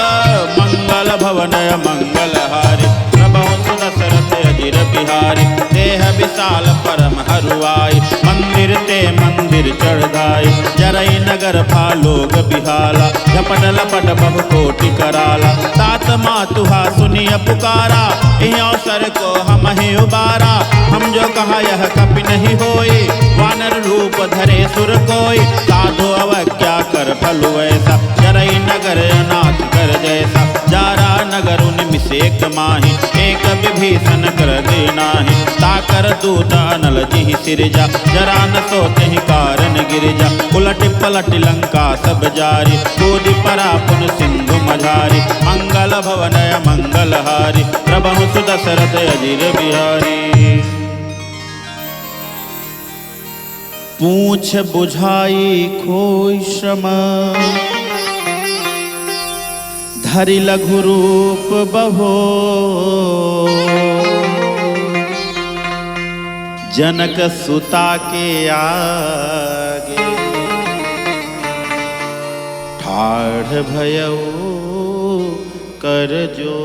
मंगल भवन मंगल हारी, प्रभु सुदशरथ अजिर बिहारी। देह विशाल परम हरुआई, मंदिर ते मंदिर चढ़ाई। जरई नगर भालोग बिहाला, झपट लपट बहु कोटि कराला। तात मातुहा सुनिय पुकारा, इह अवसर को हम ही उबारा। हम जो कहा यह कपि नहीं होई, वानर रूप धरे सुर कोई। साधु अवज्ञा कर फलु ऐसा, जरई नगर अनाथ कर जैसा। जारा नगर निमिषेक माही, एक विभीषण कर दे नाही। ताकर दूत अनल जिहि सिरजा, जरा न सोते ही कारण गिरजा। उलट पलट लंका सब जारी, कूदि परा पुन सिंधु मझारी। मंगल भवन मंगल हारी, प्रभु सुदशरथ अजिर बिहारी। पूछ बुझाई खोई श्रम, धरि लघु रूप बहो। जनक सुता के आगे, ठाढ़ भयउ कर जो।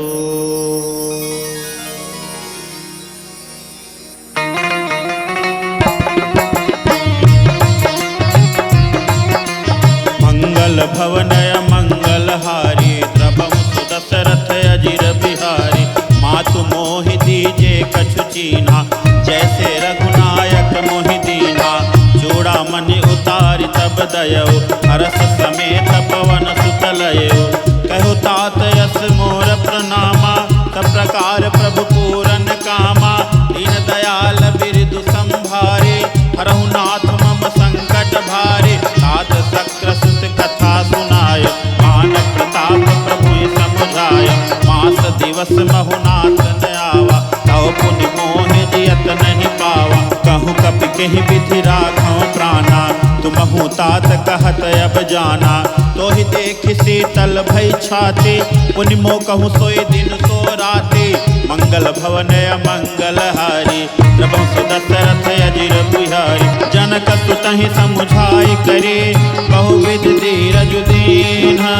मंगल भवन मंगल हारी, प्रभु सुदशरथ अजिर बिहारी। मातु मोहि दीजे कछु चीन्हा, जैसे रघुनायक मोहि दीन्हा। चूड़ामणि उतारि तब दयौ, हरस समेत पवन सुत लयौ। कहु तात यस मोर प्रणामा, तब प्रकार प्रभु पूरन कामा। दीन दयाल बिरदु संभारे, हरहु नाथ मम संकट भारे। तात शक्र सुत कथा सुनाय, मान प्रताप प्रभु समुझाय। मास दिवस महु नाथ न आवा, तव पुनि मोहि जियत नहीं पावा। कहूँ कपि केहि विधि राखौं प्राणा, तुमहु तात कहत अब जाना। तोहि देखि शीतल भई छाती, पुनि मो कहूँ सोई दिन सो राती। मंगल भवन मंगल हारी, प्रभु सुदशरथ अजिर बिहारी। जनक सुतहि समुझाई करी, बहुविध धीरज दीन्हा।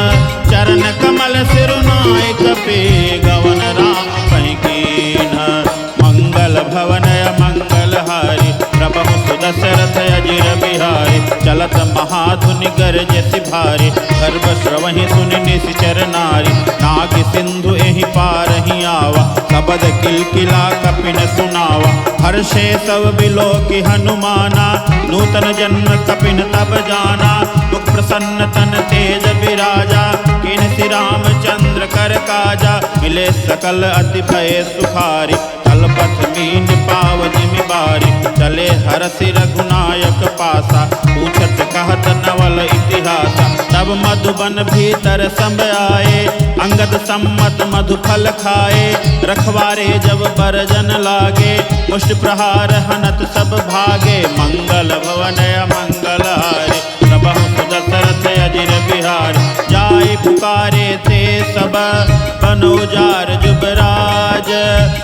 चरण कमल सिरुनाय कपि, गवन राम पै कीन्हा। मंगल भवन मंगल हारी, प्रभु सुदशरथ दशरथ अजिर बिहारी, चलत महाधुनि गरजति भारी, गर्भ श्रवहि सुनि निश्चर नारी, नाग सिंधु एहि पारहि आवा, सबद किलकिला कपिन सुनावा, हर्षे सब बिलोकि हनुमाना, नूतन जन्म कपिन तब जाना, मुख प्रसन्न तन तेज बिराजा, किन्हि रामचंद्र कर काजा, मिले सकल अति भय सुखारी, तलपथ मीन पाव जिमि बारी, चले हरषि रघुनायक पासा, पूछत कहत नवल इतिहासा, तब मधुबन भीतर संब आए, अंगद सम्मत मधु फल खाए, रखवारे जब बरजन लागे, मुष्टि प्रहार हनत सब भागे, मंगल भवन मंगल हारे, प्रभु दशरथ अजिर बिहार, जाय पुकारे थे सब बनोजार जुबराज,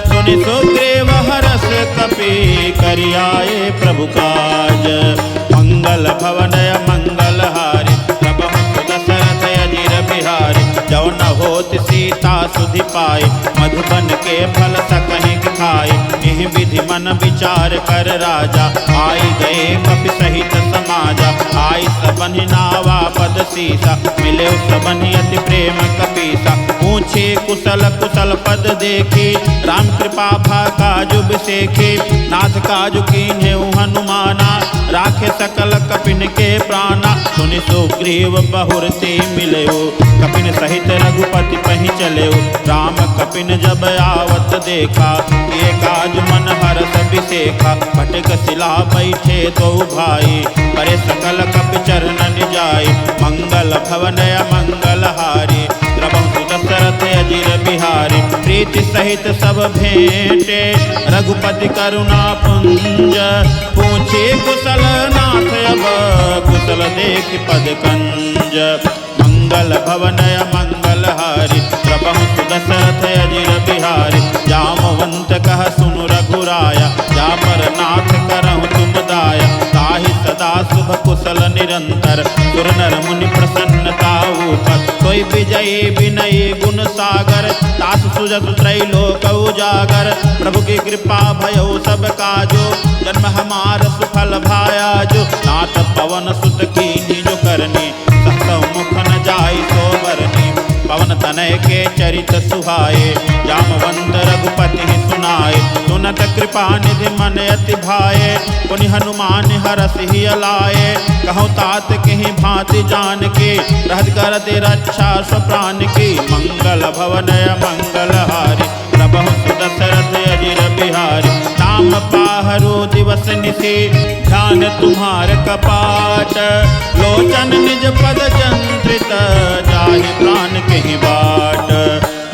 सुनि सुग्रीव हरष कपि करियाए प्रभु काज, मंगल भवन मंगल हारी, प्रभु दशरथ अजिर बिहारी, जौ न होत सीता सुधि पाए, मधुबन के फल सकहि खाए, एहि विधि मन विचार कर राजा, आई गए कपि सहित समाजा, आई सबनि नावा पद सीसा, मिले सबनि अति प्रेम कपीसा, पूछे कुशल कुशल पद देखी, राम कृपा भा काजु बिसेखी, नाथ काजु कीन्हे हनुमाना, राखे सकल कपिन के प्राणा, सुनि सुग्रीव बहुरते मिलयो, कपिन सहित रघुपति पहि चलयो, राम कपिन जब आवत देखा, ये काज मन हरष बिसेखा, फटिक शिला बैठे दो भाई, करे सकल कपि चरणन जाय, मंगल भवन मंगल हारी, प्रभु दशरथ अजिर बिहारी, प्रीति सहित सब भेंटे, रघुपति करुणा पुंज, पूछे कुशल नाथ अब कुशल देख पद कंज, मंगल भवन मंगल हारी, प्रभु दशरथ अजिर बिहारी, जामवंत कह सुनु रघुराया, जा पर नाथ करहु तुम दाया, ताहि सदा शुभ कुशल निरंतर, सुर नर मुनि प्रसन्नता ऊपर, सोई विजयी विनयी गुण सागर, तास सुजत त्रैलोक उजागर, प्रभु की कृपा भयो सब काजो, जन्म हमार सुफल भाया जो, नाथ पवन सुत कीन्ही जो करनी, सहसौ मुख न जाई सो बरनी, पवन तनय के चरित सुहाए, जामवंत रघुपति सुनाए, सुनत कृपा निधि मन अति भाए, पुनि हनुमान हरषि लाए, कहूँ तात कहीं भांति जान के, रहत करते रक्षा स्वप्राण की, मंगल भवन मंगल हारी, प्रभु दशरथ अजिर बिहारी, नाम पाहरो दिवस निशि, ध्यान तुम्हार कपाट, लोचन निज पद जंत्रित, जाहि प्राण कहि बाट,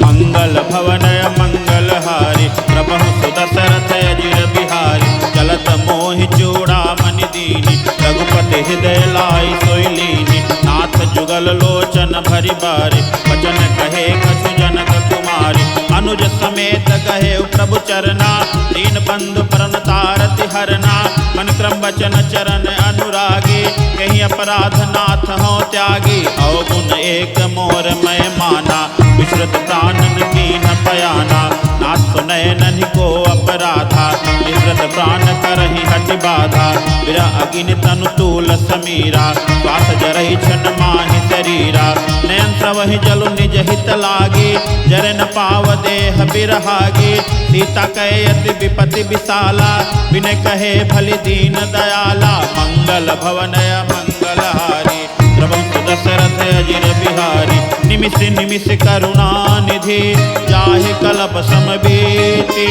मंगल भवन मंगल हारी, प्रभु दशरथ अजिर बिहारी, चलत मोहि चूड़ामणि दीनी, रघुपति हृदय लाई सोई लीनी, नाथ जुगल लोचन भरि बारी, वचन कहे कछु जनक कुमारी, अनुज समेत गहे प्रभु चरना, दीन बंधु प्रण तारति हरना, मन क्रम वचन चरण अनुरागी, कहीं अपराध नाथ हो त्यागी, अवगुण एक मोर मैं माना, विश्रुत प्राणन कीन पयाना, नाथ सुनय ननि को अपराधा, विश्रुत प्राण करहि हटि बाधा, विरह अग्नि तनु तूल समीरा, श्वास जरहि छन माहि शरीरा, नयन स्रवहि जलु निज हित लागी, जर न पाव देह बिरहागी, सीता कहे अति विपति विशाला, बिन कहे भलि दीन दयाला, मंगल भवन मंगल हारी, प्रभु दशरथ अजिर बिहारी, निमिष निमिष करुणा निधि, जाहि कलप समबीति,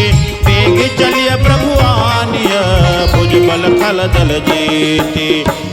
पेग चलिय प्रभु आनिय, भुज बल खल दल जीति,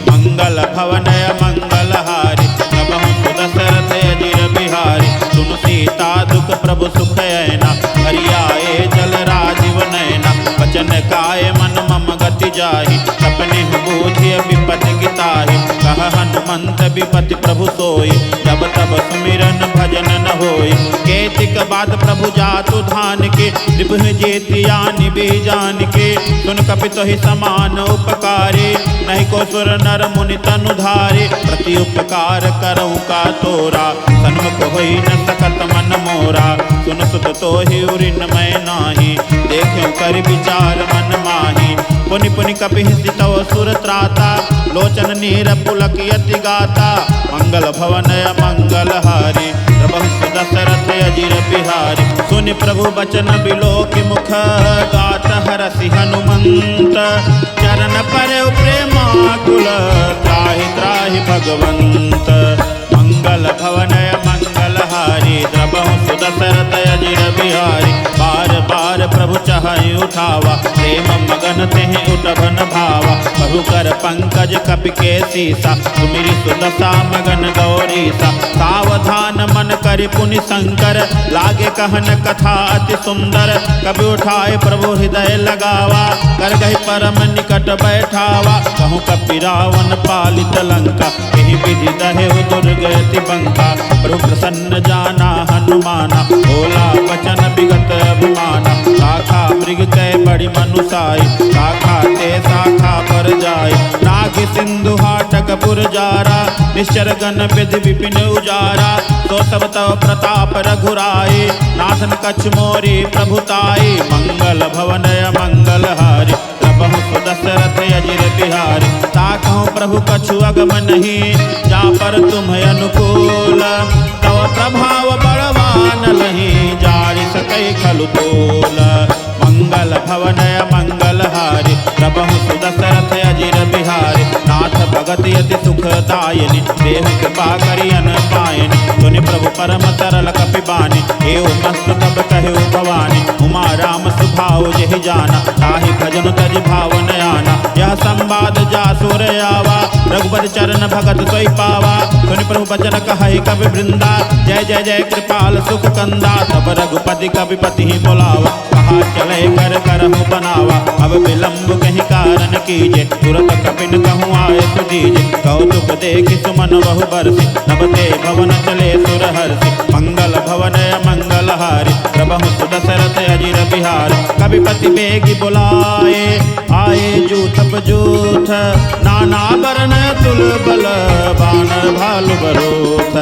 मंगल भवन मंगल हारी, प्रभु दशरथ अजिर बिहारी, सुन सीता दुख प्रभु सुख ऐना, हरियाए जल राजीव नैना, वचन काय मन मम गति जाहि, सपने बूझिय विपति गिताहि, कह हनुमंत विपति प्रभु सोई, जब तब सुमिरन भजन न होई, केति एक बात प्रभु जातु धान के, रिपुह जेतियानि बीजान के, सुन कपित ही समान उपकारे, नहीं को सुर नर मुनि तनु धारे, प्रति उपकार करऊँ का तोरा, सन्मुख होई न सकत मन मोरा, सुन सुत तो ही उरिन मैं नाही, देखूं कर विचार मन माही, पुनि पुनि कपि सितव सुर त्राता, लोचन नीर पुलक यति गाता, मंगल भवन मंगल हारी, प्रभु दशरथ अजिर बिहारी, सुनि प्रभु बचन बिलोक मुख, गात हरसि हनुमंत, चरण पर प्रेमाकुल, त्राहि त्राहि भगवंत, मंगल भवन मंगल हारी, द्रबहु सुदशरथ अजिर बिहारी, बार बार प्रभु चाहि उठावा, प्रेम मगन तेहि उठबन भावा, प्रभु कर पंकज कपि के सीसा, सुमिरि सुदशा मगन गौरीसा, सावधान मन करि पुनि शंकर, लागे कहन कथा अति सुंदर, कभी उठाए प्रभु हृदय लगावा, कर गहि परम निकट बैठावा, कहूँ कपि रावण पालित लंका, यही विधि दहेउ दुर्गति बंका, प्रभु प्रसन्न जाना हनुमाना, बोला वचन विगत अभिमाना, शाखा मृग कै बड़ी मनुसाई, शाखा ते शाखा पर जाय, नाग सिंधु हाटक पुरजारा, निश्चर गण विधि विपिन उजारा, तो सब तव प्रताप रघुराई, नाथन कछ मोरी प्रभुताई, मंगल भवन मंगल हारी, प्रभु सुदशरथ अजिर बिहारी, ताकहूँ प्रभु कछु अगम नहीं, जा पर तुम अनुकूल, तव प्रभाव बलवान नहीं, जारि सकै खलु तोल, मंगल भवन मंगल हारी, प्रभु सुदशरथ अजिर बिहारी, नाथ भगत यति सुखदायिनी, देहु कृपा करियन पायनि, सुनि प्रभु परम तरल कपि बानी, एवं मस्त तब कहु भवानी, उमा राम सुभाव जेहि जाना, ताहि भजन तज भावन आना, यह संवाद जासुर आवा, रघुपति चरण भगत सोई पावा, सुनि प्रभु बचन कहहि कवि वृंदा, जय जय जय कृपाल सुख कंदा, तब रघुपति कविपति ही बोलावा, कहा चले कर करहु बनावा, अब विलंब कहीं कारण कीजे, तुरत कपिन कहूँ आए सुदीजे, कौतुक देखि सुमन बहु बरसी, नभते भवन चले सुर हर्षि, मंगल भवन मंगल हारी, प्रभु सुदशरथ अजिर बिहारी, कविपति बेगी बुलाए, आए जूथ बजूथ, नाना बरन तुल बल, बानर भालु बरूथ,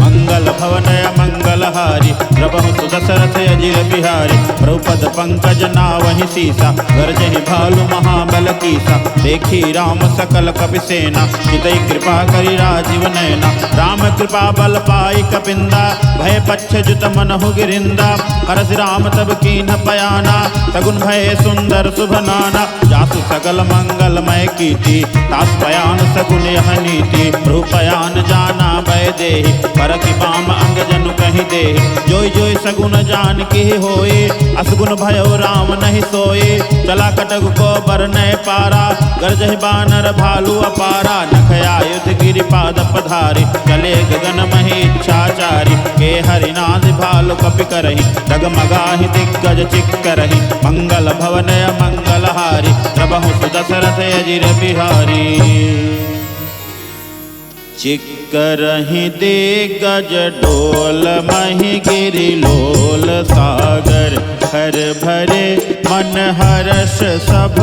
मंगल भवन मंगल हारी, प्रभु सुदशरथ अजिर बिहारी, प्रभुपद पंकज नावहि सीसा, गरजहि भालु महाबल कीसा, देखी राम सकल कपि सेना, चितई कृपा करि राजीव नैना, राम कृपा बल पाई कपिंदा, भय पच्छ जुत मनहु गिरिंदा, हरसि राम तब कीन्ह पयाना, सगुन भय सुंदर शुभ नाना, जासु सगल मंगलमय कीर्ति, तास पयान सगुन यह नीति, प्रभु पयान जाना भय देहि, परखि बाम अंग जनु कहि देहि, जोई जोई सगुन जान की होए, असगुन भयो राम नहीं सोए, चला कटक को बरनय पारा, गरजहि बानर भालु अपारा, नख आयुध गिरिपाद पधारी, चले गगन महि इच्छाचारी, के हरिनाथ भालु कपि करहि, डगमगाहि दिग्गज चिक्करहि, मंगल भवन मंगल हारी, प्रभु सुदशरथ अजिर बिहारी, चिक्करहि दिग्गज डोल महि गिरि लोल, सागर हर भरे मन हर्ष सब,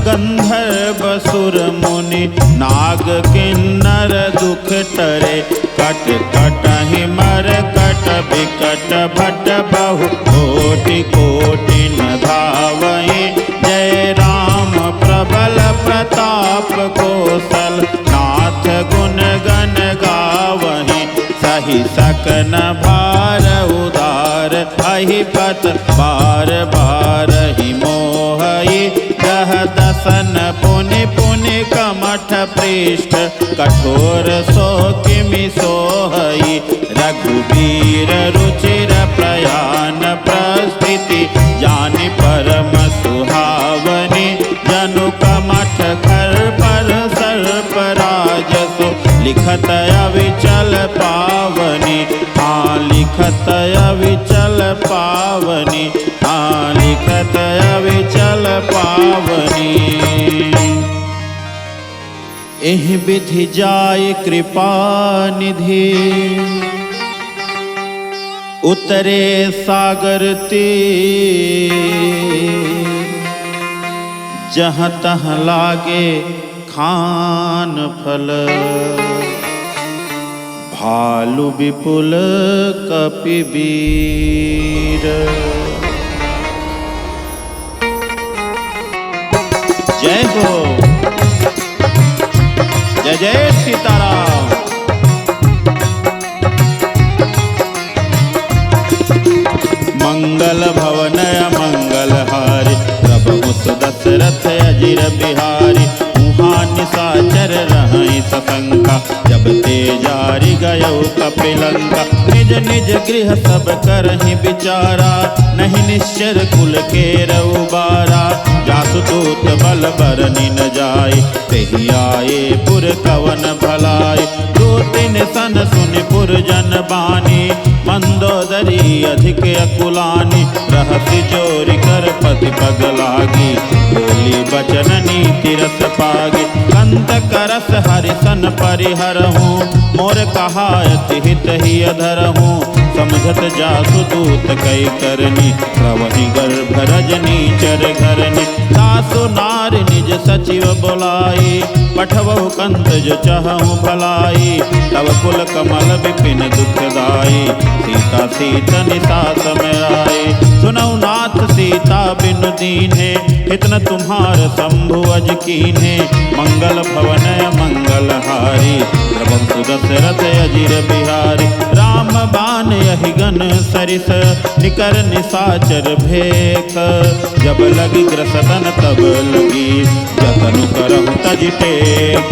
गंधर्व सुर मुनि नाग किन्नर दुख टरे, कट कटहि मर कट बिकट भट बहु कोटि कोटि न धावहि, जय राम प्रबल प्रताप कौशल, नाथ गुण गण गावहि, सही सकन भार उदार, अहि पत बार बार ही मोहई, गह दसन पुनि पुनि कमठ पृष्ठ, कठोर सो किमि सोहई, रघुबीर रुचिर प्रयान प्रस्थिति, जानि परम सुहावनी, जनु कमठ खर पर सर्प राजसु, लिखत अविचल पावनी, हाँ लिखत अविचल पावनी, हाँ लिखत अविचल पावनी, एहि विधि जाय कृपा निधि, उतरे सागर तीर, जहाँ तहाँ लागे खान फल। भालु विपुल कपिवीर, जय हो, जय जय सीताराम। मंगल भवन मंगल हारी, प्रभु सुदशरथ अजिर बिहारी। मुहा निशाचर रहै सशंका, जब ते जारि गयो कपिलंका। निज निज गृह सब करहि विचारा, नहीं निश्चर कुल के रउबारा। जासु दूत बल बरनि न जाय, तेहि आए पुर कवन भलाई। दो तीन सन सुनि पुर जन बानी, मंदोदरी अधिक अकुलानी। रहसि जोरि कर पति पग लागी, बोली बचन नीति रस पागी। कंत करस हरिसन परिहरहूँ, मोर कहायत हित ही अधरहूँ। समझत जासु दूत कई करनी, प्रवहि गर्भ रजनी चर घरनी। सासु नारी निज सचिव बोलाई, पठवहु कंत जो चहु भलाई। तव कुल कमल विपिन दुखदाई, सीता सीत निशा समय। सुनौ नाथ सीता बिनु दीन्हे, हित न तुम्हार शंभु अज कीन्हे। मंगल भवन मंगल हारी, प्रभु सुदशरथ अजिर बिहारी। राम बाण यहि गन सरिस, निकर निशाचर भेख। जब लगी ग्रसदन तब लगी, जतनु करहु तजि टेक।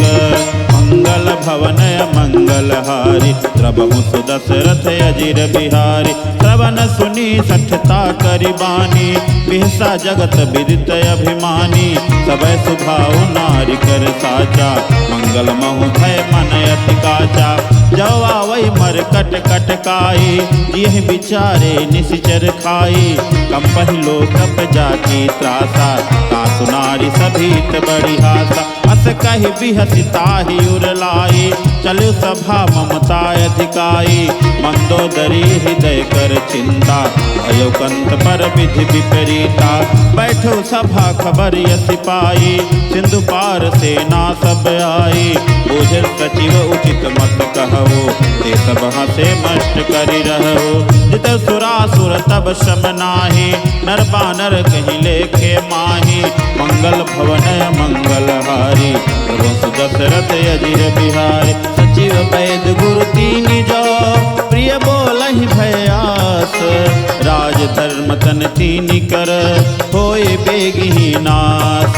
मंगल भवन मंगल हारी, प्रभु सुदशरथ अजिर बिहारी। श्रवण सुनी सठता करि बानी, बिहसा जगत विदित अभिमानी। सबय सुभाउ नारि कर साचा, मंगल महु भय मन अति काचा। जो आवै मर कट कट काई, यह विचारे निशिचर खाई। कंपहि लोकप जाकी त्रासा, तासु नारी सभीत बड़ी हासा। अस कहि बिहसि ताहि उरलाई, चलु सभा ममता अधिकाई। मंदोदरी हृदय कर चिंता, भयो कंत पर विधि विपरीता। बैठो सभा खबर यसि पाई, सिंधु पार सेना सब आई। बुझ सचिव उचित मत कहवो, ते सब हसे मष्ट करि रहो। जित सुरासुर तब शम नाही, नर बानर कहि लेखे माही। मंगल भवन मंगल हारी, प्रभु सुदशरथ अजिर बिहारी। सचिव वैद गुरु तीनि जो, प्रिय बोलहि भयास। राज धर्म तन तीनि कर, होय बेगिहि नास।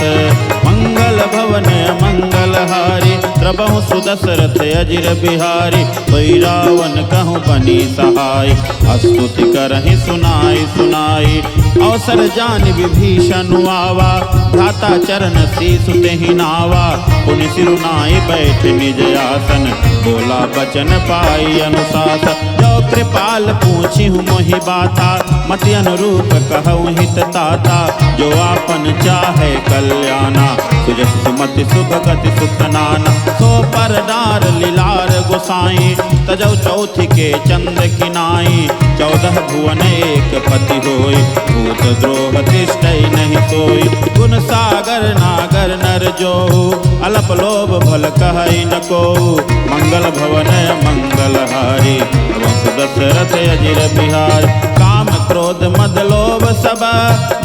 मंगल भवन मंगल हारी, प्रभु सुदशरथ अजिर बिहारी। सोई रावण कहूँ बनी सहाय, स्तुति करहि सुनाई सुनाई। अवसर जान विभीषण आवा, भ्राता चरण शीसु तेहि नावा। पुनि सिरुनाई बैठ निज आसन, बोला बचन पाई अनुशासन। जो कृपाल पूछिहु मोहि बाता, मति अनुरूप कहु हित ताता। जो आपन चाहे कल्याणा, सुजस सुमति शुभ गति सुख नाना। सो पर डार लीलार गोसाई, तजौ चौथि के चंद्र किनाई। 14 भुवन एक पति होय, भूत द्रोह तिष्ठै नहीं सोई। गुण सागर नागर नर जोहु, अलप लोभ भल कहै न कोहु। मंगल भवन मंगल हारी, प्रभु सुदशरथ अजिर बिहारी। काम क्रोध मद लोभ सब,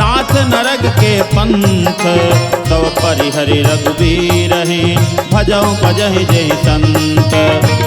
नाथ नरक के पंथ। तव परिहरि रघुबीर ही, भजहु भजहि जेहि संत।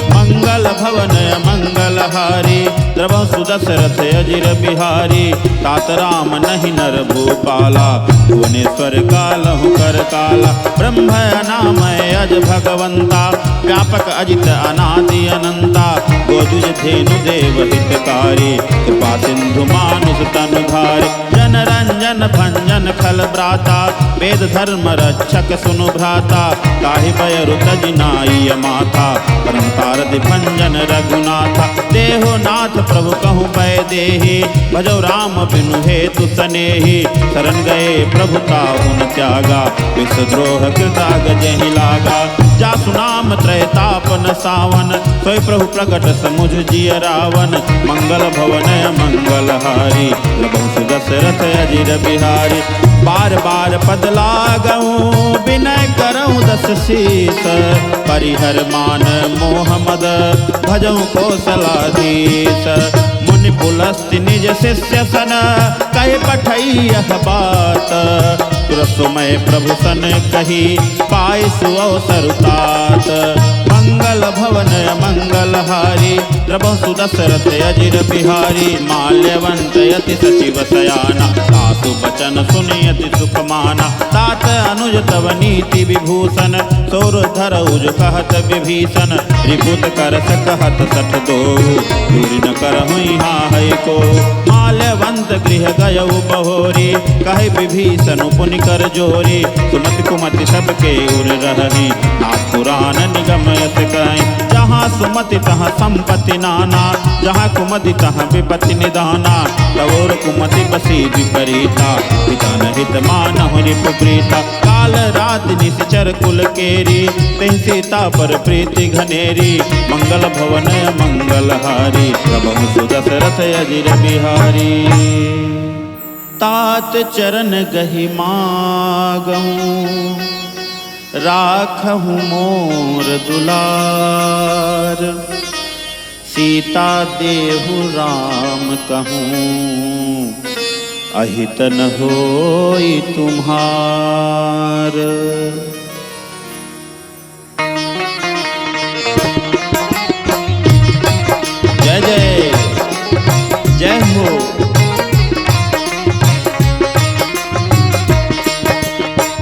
मंगल भवन मंगल हारी, प्रभु सुदशरथ अजिर बिहारी। तात राम नहीं नर भूपाला, भुवनेश्वर कालहु कर काला। ब्रह्म नामय अज भगवंता, व्यापक अजित अनादि अनंता। गोजुज धेनु देव हितकारी, कृपा सिंधु मानुष तनुधारी। जन रंजन भंजन खल ब्राता, वेद धर्म रक्षक सुनु भ्राता। ताहि बयरु तजि नाई माथा, परम तारति भंजन रघुनाथा। देहो नाथ प्रभु कहूँ पै देहि, भजौ राम बिनु हेतु सनेहि। शरण गए प्रभु ताहुन त्यागा, विष द्रोह कृताग जहि लागा। जासु नाम त्रैतापन सावन, सोई प्रभु प्रकट समुझ जिय रावण। मंगल भवन मंगल हारी, रघुवंश दशरथ अजिर बिहारी। बार बार पद लागऊं विनय करऊं दस शीस, परिहर मान मोह मद भजऊं कौशलाधीश। मुनि पुलस्त्य निज शिष्य सन, कहे पठई यह बात, तुरसमय प्रभु सन कही पाई सुअवसर तात। मंगल भवन मंगल हारी, रघुवंश दशरथ अजिर बिहारी। माल्यवंत यति सचिव सयाना, सासु बचन सुनियति सुख माना। तात अनुज तव नीति विभूषण, सौर धरउज कहत विभीषण। रिपुत कर सकहत सठ दो, दूरी न करहुँ यहाँ है को। माल्यवंत गृह गयउ बहोरी, कहे विभीषण पुनि कर जोरी। सुमति कुमति सबके उर रहनी, नाथ पुराण निगम यत कहीं। जहाँ सुमति तहाँ संपत्ति नाना, जहाँ कुमति तहाँ विपत्ति निदाना। तवोर कुमति बसी विपरीता, पिता न हित मानहु रिपुप्रीता। काल रात निश्चर कुल केरी, तेहि सीता पर प्रीति घनेरी। मंगल भवन मंगल हारी, रघुवंश दशरथ अजिर बिहारी। तात चरण गहि मागऊं, राखहु मोर दुलार। सीता देहु राम कहूँ, अहित न होई तुम्हार। जय जय जय हो।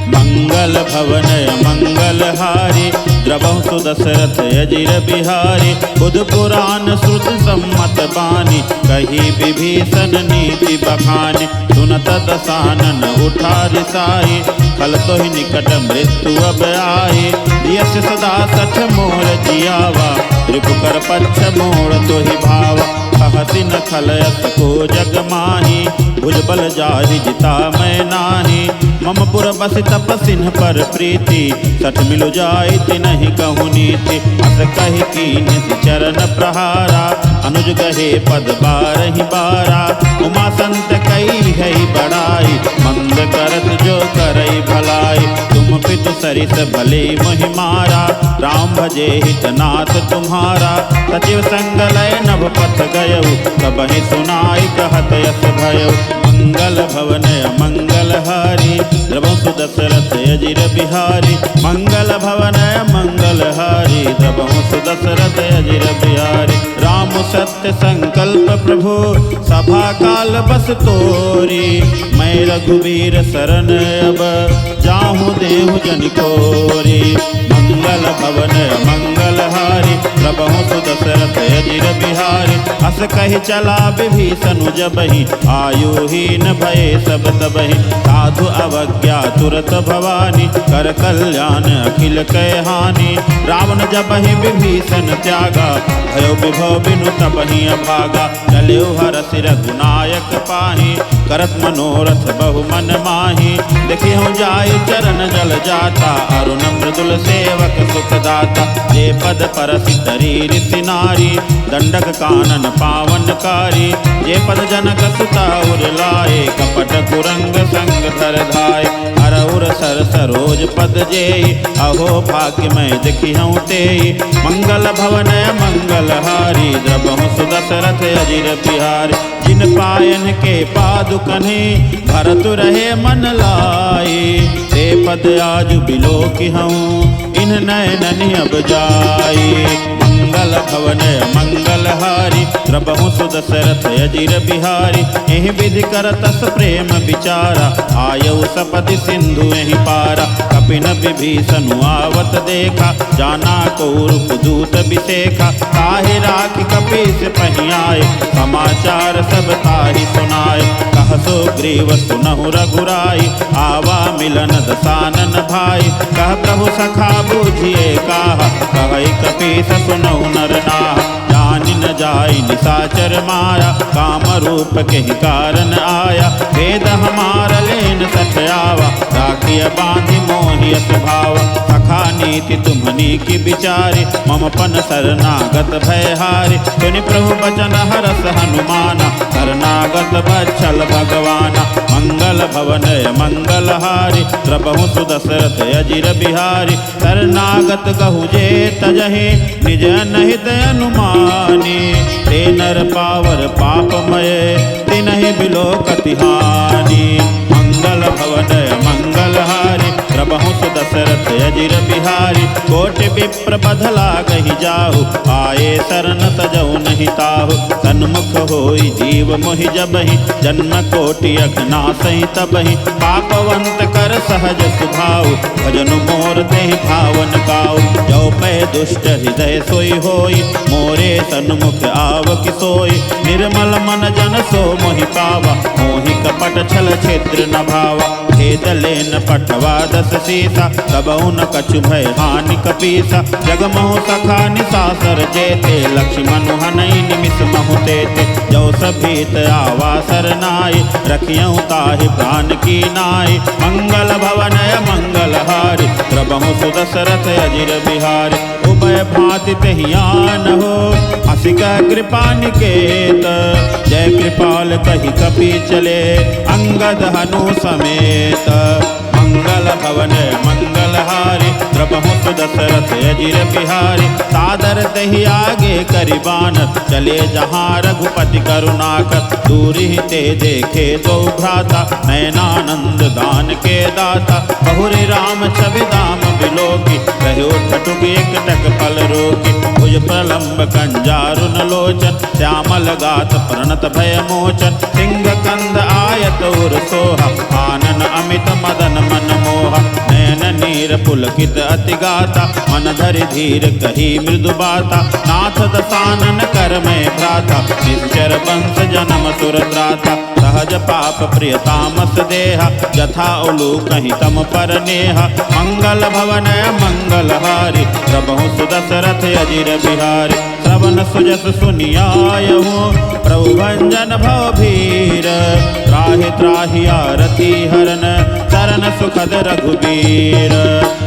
मंगल भवन मंगल हारी, रघुवंश दशरथ अजिर बिहारी। बुध पुराण श्रुत सम्मत बानी, कही विभीषण नीति बखानी। सुनत दसानन उठा रिसाई, खल तोहि निकट मृत्यु अब आई। यश सदा सठ मोर जियावा, रिपुकर पच्छ मोर तोहि भावा। कहति न खलयत को जग माही, भुजबल जाहि जिता मैं नाही। मम पुर बस तपसिन पर प्रीति, सठ मिलु जाई तिनहि कहु नीति। अस कहि कीन चरण प्रहारा, अनुज गहे पद बारहि बारा। उमा संत कई है बड़ाई, मंद करत जो करई भलाई। तुम पितु सरिस भले मोहि मारा, राम भजे हित नाथ तुम्हारा। सचिव संग लय नभ पथ गयऊ, सबहि सुनाई कहत यस भयऊ। मंगल भवन मंगल हारी, रघुवंश दशरथ अजिर बिहारी। मंगल भवन मंगल हारी, रघुवंश दशरथ अजिर बिहारी। राम सत्य संकल्प प्रभु, सभा काल बस तोरी। मैं रघुवीर शरण अब, जाहु देहु जन कोरी। मंगल भवन मंगल हारी, रघुवंश दशरथ अजिर बिहारी। अस कहि चला विभीषण जबहि, आयुहीन भये सब तबहि। साधु अवज्ञा तुरत भवानी, कर कल्याण अखिल कै हानि। रावण जबहि विभीषण त्यागा, भयो विभव बिनु तबहि अभागा। चल्यो हरषि रघुनायक पाहि, करत मनोरथ बहु मन माहि। देखिहु जाय चरण जल जाता, अरुण मृदुल सेवक सुखदाता। जे पद परसि तरी ऋषि नारी, दंडक कानन पावनकारी। जे पद जनक सुता उर लाए, कपट कुरंग संग धर धाय। हरउर सर सरोज पद जेई, अहो भाग्य मैं देखिहूँ तेई। मंगल भवन मंगल हारी, रघुवंश दशरथ अजिर बिहारी। जिन पायन के पादुकन्हि, भरत रहे मन लाई। ते पद आज बिलोकिहूँ, इन नयननि अब जाई। मंगल भवन मंगल हारी, रघुवंश दशरथ अजिर बिहारी। एहि विधि करतस प्रेम विचारा, आयउ सपदि सिंधु एहि पारा। कपिन विभीषण आवत देखा, जाना कौरव दूत बिसेखा। ताहि राखि कपीस पहियाए, समाचार सब ताहि सुनाए। कहसो ग्रीव सुनहु रघुराई, आवा मिलन दसानन भाई। कह प्रभु सखा बूझिए काहा, कहै कपीस सुनहु नर नाहा। जानि न जाई निशाचर माया, काम रूप के ही कारण आया, भेद हमारा लेन सठयावा, राखिय बांधि मोहियत भावा, सखा नीति तुम्हनी की विचारी, मम पन शरणागत भयहारी, सुनि प्रभु बचन हरस हनुमाना, शरणागत बच्छल भगवाना, मंगल भवन मंगलहारी, द्रबहु सुदशरथ अजिर बिहारी, शरणागत कहु जे तजहि, निज अनहित अनुमानी, ते नर पावर पापमय, तिनहि बिलोकति हानि, मंगल भवन मंगलहारी, प्रभु सुदशरथ अजिर बिहारी, कोटि विप्र बधला गहि जाहु, आए शरण तजहु नहीं ताहु, सन्मुख होई जीव मोहि जबहि, जन्म कोटि अघनासहि तबहि, पापवंत कर सहज सुभाउ, भजन मोर देहि भावन काउ, जो पै दुष्ट हृदय सोई होई, मोरे सन्मुख आव किसोई, निर्मल मन जन सो मोहि पावा, मोहि कपट छल क्षेत्र न भावा, भेद लेन पटवा दस सीसा, तबहु न कछु भय हानि कपीसा, जगमोह सखा निसासर जेते, लक्ष्मण हनई निमिष महु तेते, जो सभीत आवा सरनाई, रखियऊ ताहि प्राण की नाई, मंगल भवन मंगलहारी, प्रभु सुदशरथ अजिर बिहारी, उभय भांति तेहियान हो, असिक कृपा निकेत, जय कृपाल कहि कपि चले, अंगद हनु समेत, मंगल भवन मंगलहारी, प्रभु सुदशरथ अजिर बिहारी, सादर दहि आगे करिबान, चले जहाँ रघुपति करुणाकर, दूर ही ते देखे दो भ्राता, नयनानंद दान के दाता, बहुरी राम छवि दाम बिलोकी, कहो ठटुक एक टक फल रोकी, भुज प्रलंब कंजारुन लोचन, श्यामल गात प्रणत भय मोचन, सिंह कंद आयत उर सोहा, आनन अमित मदन मन मोहा, नयन नीर पुलकित अति गाता, मन धरि धीर कही मृदु बाता, नाथ दसानन कर में भ्राता, निश्चर वंश जन्म सुर त्राता, सहज पाप प्रिय तामस देहा, जथा उलू कहीं तम पर नेहा, मंगल भवन मंगलहारी, प्रभु सुदशरथ अजिर बिहारी, श्रवण सुजस सुनियायहु, प्रभु भंजन भव भीर, त्राहि त्राहि आरती हरन, चरण सुखद रघुबीर,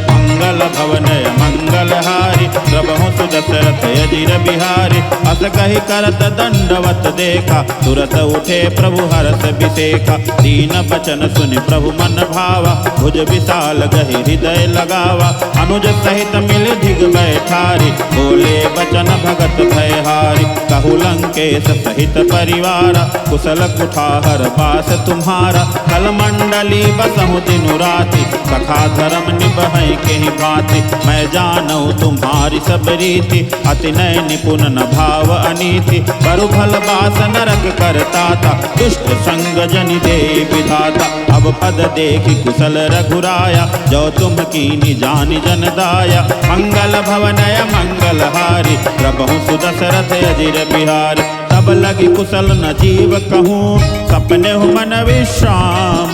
मंगल भवन मंगलहारी, प्रभु सुदशरथ अजिर बिहारी, अस कहि करत दंडवत देखा, तुरत उठे प्रभु हरष बिसेखा, दीन बचन सुनि प्रभु मन भावा, भुज विशाल गहि हृदय लगावा, अनुज सहित मिल धिग बैठारी, बोले बचन भगत भयहारी, कहु लंकेश सहित परिवारा, कुशल कुठाहर बास तुम्हारा, कल मंडली बसहु दिनु राति, सखा धर्म निबहै के भांति, मैं जानऊ तुम्हारी सब रीति, अति नय निपुण न भाव अनीति, बरु भल बास नरक करता था, दुष्ट संग जनि दे विधाता, अब पद देखि कुशल रघुराया, जो तुम कीनी जानि जन दाया, मंगल भवनय मंगलहारी, प्रभु सुदशरथ अजिर बिहारी, तब लगी कुशल न जीव कहूँ, सपने हो मन विश्राम,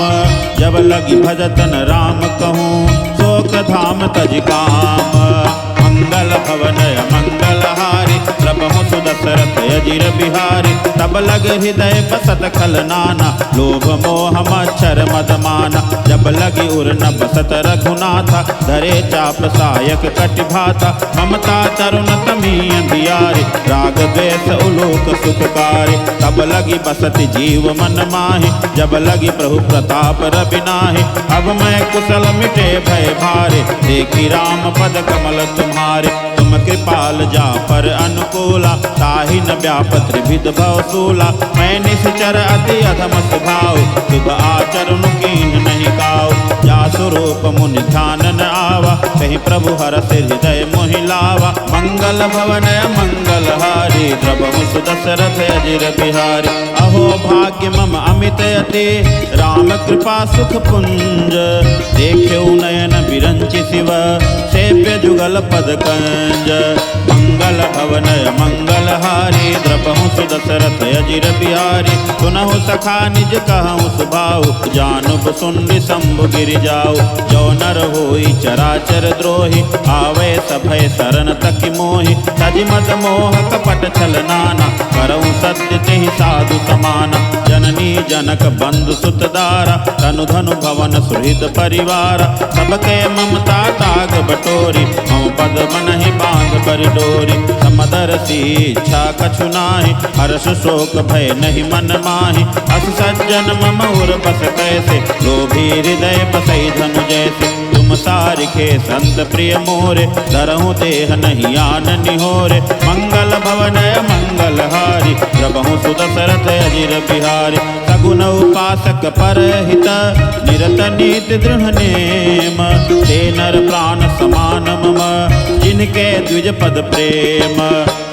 जब लगी भजतन राम कहूँ, शोक धाम तज काम, मंगल भवन मंगलहारी, प्रभु सुदशरथ अजिर बिहारी, तब लग हृदय बसत खल नाना, लोभ मोह मच्छर मद माना, जब लगी उर न बसत रघुनाथा, धरे चाप सायक कटि भाता, ममता तरुण तमी अंधियारी, राग द्वेष उलोक सुखकारी, तब लगी बसति जीव मन माहि, जब लगी प्रभु प्रताप रवि नाहि, अब मैं कुशल मिटे भय भारे, देखी राम पद कमल तुम्हारे, तुम कृपाल जा पर अनुकूला, ताहि न व्याप त्रिविध भव सूला, मैं निश्चर अति अधम स्वभाव, शुभ आचरण कीन नहीं काऊ, जा स्वरूप मुनि ध्यान न आवा, कहीं प्रभु हरष हृदय मोहि लावा, मंगल भवन मंगलहारी, प्रभु सुदशरथ अजिर बिहारी, अहो भाग्य मम अमित अति, राम कृपा सुख पुंज, देख्यो नयन बिरंचि शिव, सेव्य जुगल पद कंज, मंगल भवन मंगलहारी, प्रभु सुदशरथ अजिर बिहारी। सुनहु सखा निज कहूँ सुभाऊ, जानब सुंदि शंभु गिर जाऊ। जो नर होई चराचर द्रोही, आवे सभय शरण तक मोहि। तज मद मोह कपट छल नाना, करऊँ सत्य तेहि साधु समाना। जननी जनक बंधु सुत दारा, तनु धनु भवन सुहृद परिवारा। सबके ममता ताग बटोरी, मम पद मनहि बांध पर डोरी। समदर सी इच्छा कछु नाहि, हर्ष शोक भय नहीं मन माहि। अस सज्जन मम उर बस कैसे, लोभी हृदय बसई धनु जैसे। तुम सारिखे संत प्रिय मोरे, धरहु देह नहीं आन निहोरे। मंगल भवनय मंगल हारी, प्रभु सुदशरथ अजिर बिहारी। सगुन उपासक परहित, निरत नीति दृढ़ नेम। ते नर प्राण समान मम, जिनके द्विज पद प्रेम।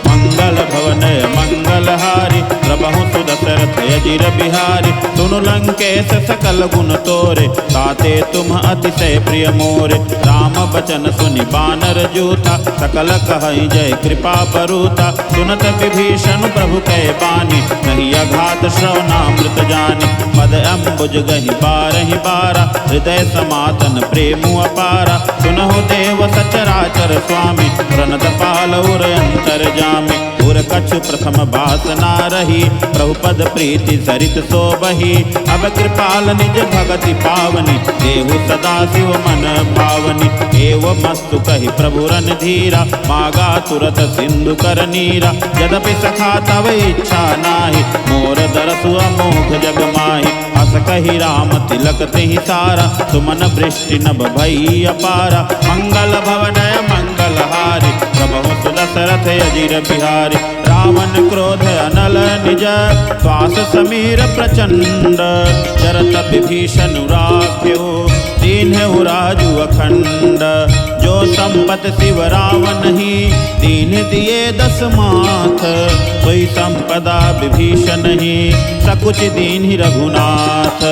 मंगल भवन मंगल हारी, प्रभु सुदशरथ अजिर बिहारी। सुनु लंकेश सकल गुण तोरे, ताते तुम अतिशय प्रिय मोरे। राम बचन सुनि बानर जूथा, सकल कहई जय कृपा बरूथा। सुनत विभीषण प्रभु कै बानी, नहीं अघात श्रवणामृत जानी। पद अम्बुज गहि बारहि बारा, हृदय समातन प्रेमु अपारा। सुनहु देव सचराचर स्वामी, प्रणत पालउर अंतर जामी। उर कछु प्रथम बासना रही, प्रभु पद प्रीति सरित सोबही। अब कृपाल निज भगति पावनी, देहु सदा शिव मन भावनी। एवं मस्तु कहि प्रभु रन धीरा, मागा तुरत सिंधु कर नीरा। यद्यपि सखा तव इच्छा नाही, मोर दरसु अमोघ जग माही। अस कहि राम तिलक तेहि सारा, सुमन वृष्टि नभ भई अपारा। मंगल भवनय मंगल हारी, प्रभु सुदशरथ अजिर बिहारी। रावण क्रोध अनल निज, श्वास समीर प्रचंड। जरत विभीषण राख्यो, दीन्हु राजु अखंड। जो संपत शिव रावण ही, दीन दिए दस माथ। सोई संपदा विभीषण ही, सकुच दीन्हि रघुनाथ।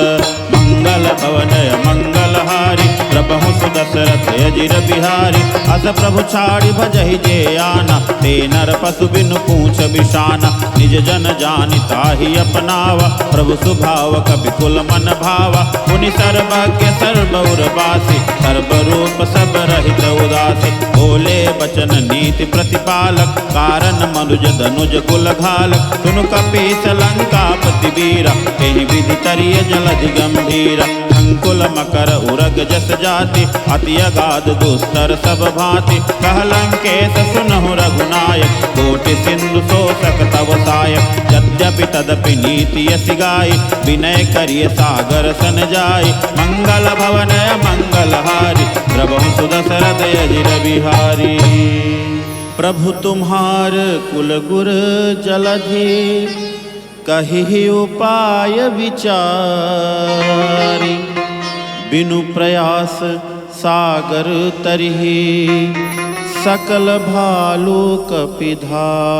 मंगल भवन मंगल हारी, प्रभु सुदशरथ अजिर बिहारी। अस प्रभु छाड़ी भजहि जे आना, ते नर पशु बिनु पूछ बिशाना। निज जन जानि ताहि अपनावा, प्रभु सुभाव कपि कुल मन भावा। पुनि सर्वज्ञ सर्वउर बासी, सर्वरूप सब रहित उदासी। बोले बचन नीति प्रतिपालक, कारण मनुज धनुज कुल घालक। सुनु कपीस लंकापति वीरा, तेहि विधि तरिय जलधि गंभीरा। अंकुल मकर उरग जस जाति, अति अगाध दुस्तर सब भांति। कह लंकेश सुनहु रघुनायक, कोटि सिंधु शोषक तव सायक। यद्यपि तदपि नीति यसि गाई, विनय करिय सागर सन जाई। मंगल भवनय मंगल हारी, प्रभु सुदशरथ अजिर बिहारी। प्रभु तुम्हार कुल गुर जलधि, कहि उपाय विचारी। बिनु प्रयास सागर तरिहि, सकल भालु कपिधारी।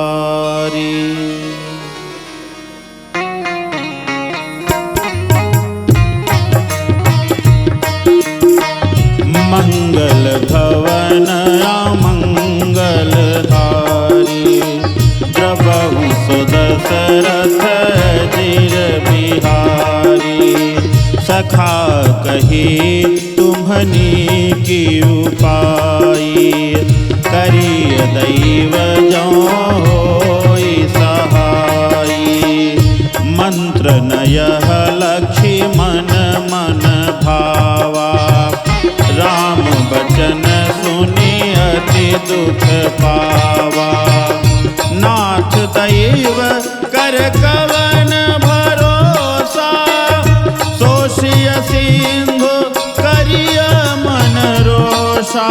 मंगल भवन मंगल हारी, प्रभु सुदशरथ अजिर बिहारी। सखा कही तुम्हनी की उपाई, करिय दैव जो होई सहाई। मंत्र नयह लक्ष्मण मन भावा, राम बचन सुनि अति दुख पावा। नाथ दैव कर कवन भरोसा, सोषिय सिंधु करिय मन रोषा।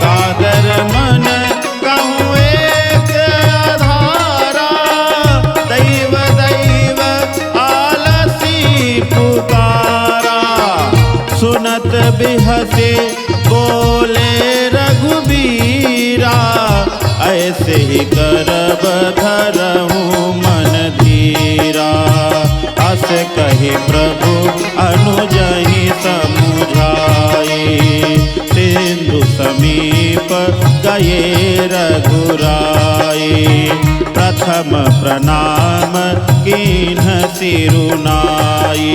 कादर मन कहूँ एक आधारा, दैव दैव आलसी पुकारा। सुनत बिहसे बोले रघुबीरा, ऐसे ही करब धरहूँ मन धीरा। अस कहि प्रभु अनुजहि समुझाए, सिंधु समीप गए रघुराए। प्रथम प्रथम प्रणाम कीन्ह सिरुनाई,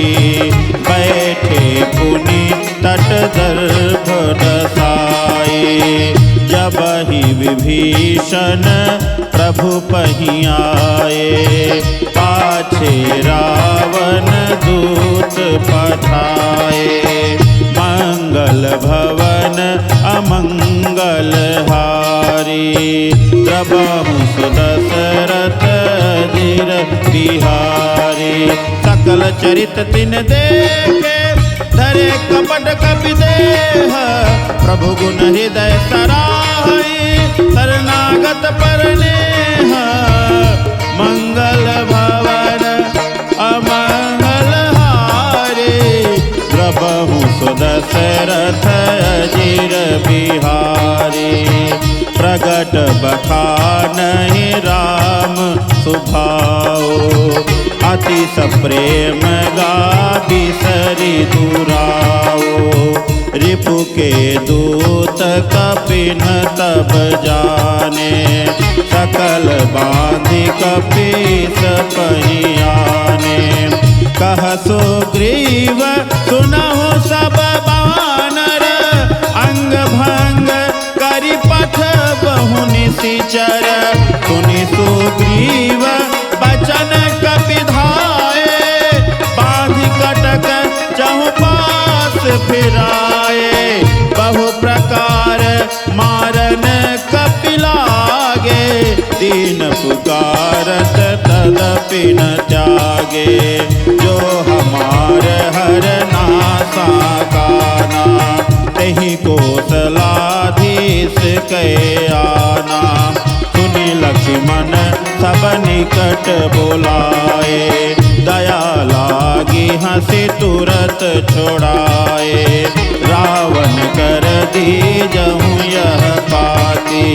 बैठे पुनि तट दर्भ दसाए। जब ही विभीषण प्रभु पहियाए, पाछे रावण दूत पठाए। मंगल भवन अमंगल हारी, द्रबहु सुदशरथ अजिर बिहारी। सकल चरित तिन देखे, धरे कपट कपि देह। प्रभु गुण हृदय सराहि, शरणागत परनेह। मंगल भवन अमंगल हारी, द्रबहु सुदशरथ अजिर बिहारी। प्रगट बखानहि राम सुभाओ, अति सप्रेम गा बिसरि दुराओ। रिपु के दूत कपिन तब जाने, सकल बांधि कपीस पहियाने। कह सुग्रीव सुनहु सब बानर, अंग भंग करि पथ बहु निशिचर। सुनि सुग्रीव बचन कपि धाये, बांधि कटक चहुपास फिराए। बहु प्रकार मारन कपि लागे, दीन पुकारत तदपि न त्यागे। जो हमार हर नासा गाना, तहि कोसलाधीश कै आना। सुनि लक्ष्मण सब निकट बोलाए, दया लागी हंसी तुरत छोड़ाए। रावण कर दीजहु यह पाती,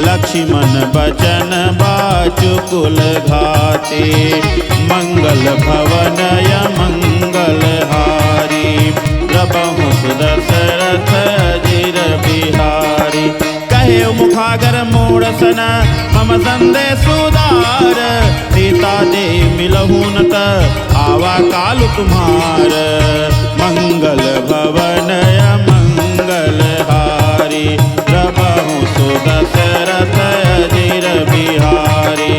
लक्ष्मण बचन बाचु कुल घाती। मंगल भवन अमंगल हारी, द्रबहु सुदशरथ अजिर बिहारी। कहे मुखागर मोड़ सन मम संदेश उदार, सीता दे मिलहु न त आवा कालु तुम्हार। मंगल भवन अमंगल हारी, द्रबहु सुदशरथ अजिर बिहारी।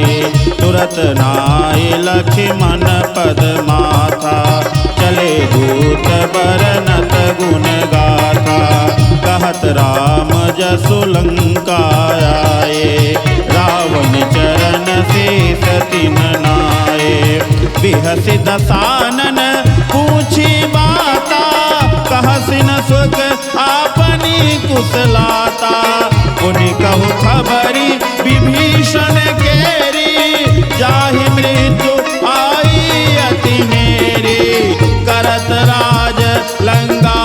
तुरत नाहि लक्ष्मण पद माथा, चले दूत बरनत गुण गाथा। कहत राम जसु लंका आए, रावण चरण शीस तिन नाए। बिहसि दसानन पूछी बाता, कहसि न सुख आपनी कुशलाता। पुनि कहु खबरी विभीषण केरी, जाहि मृत्यु आई अति नेरी। करत राज लंका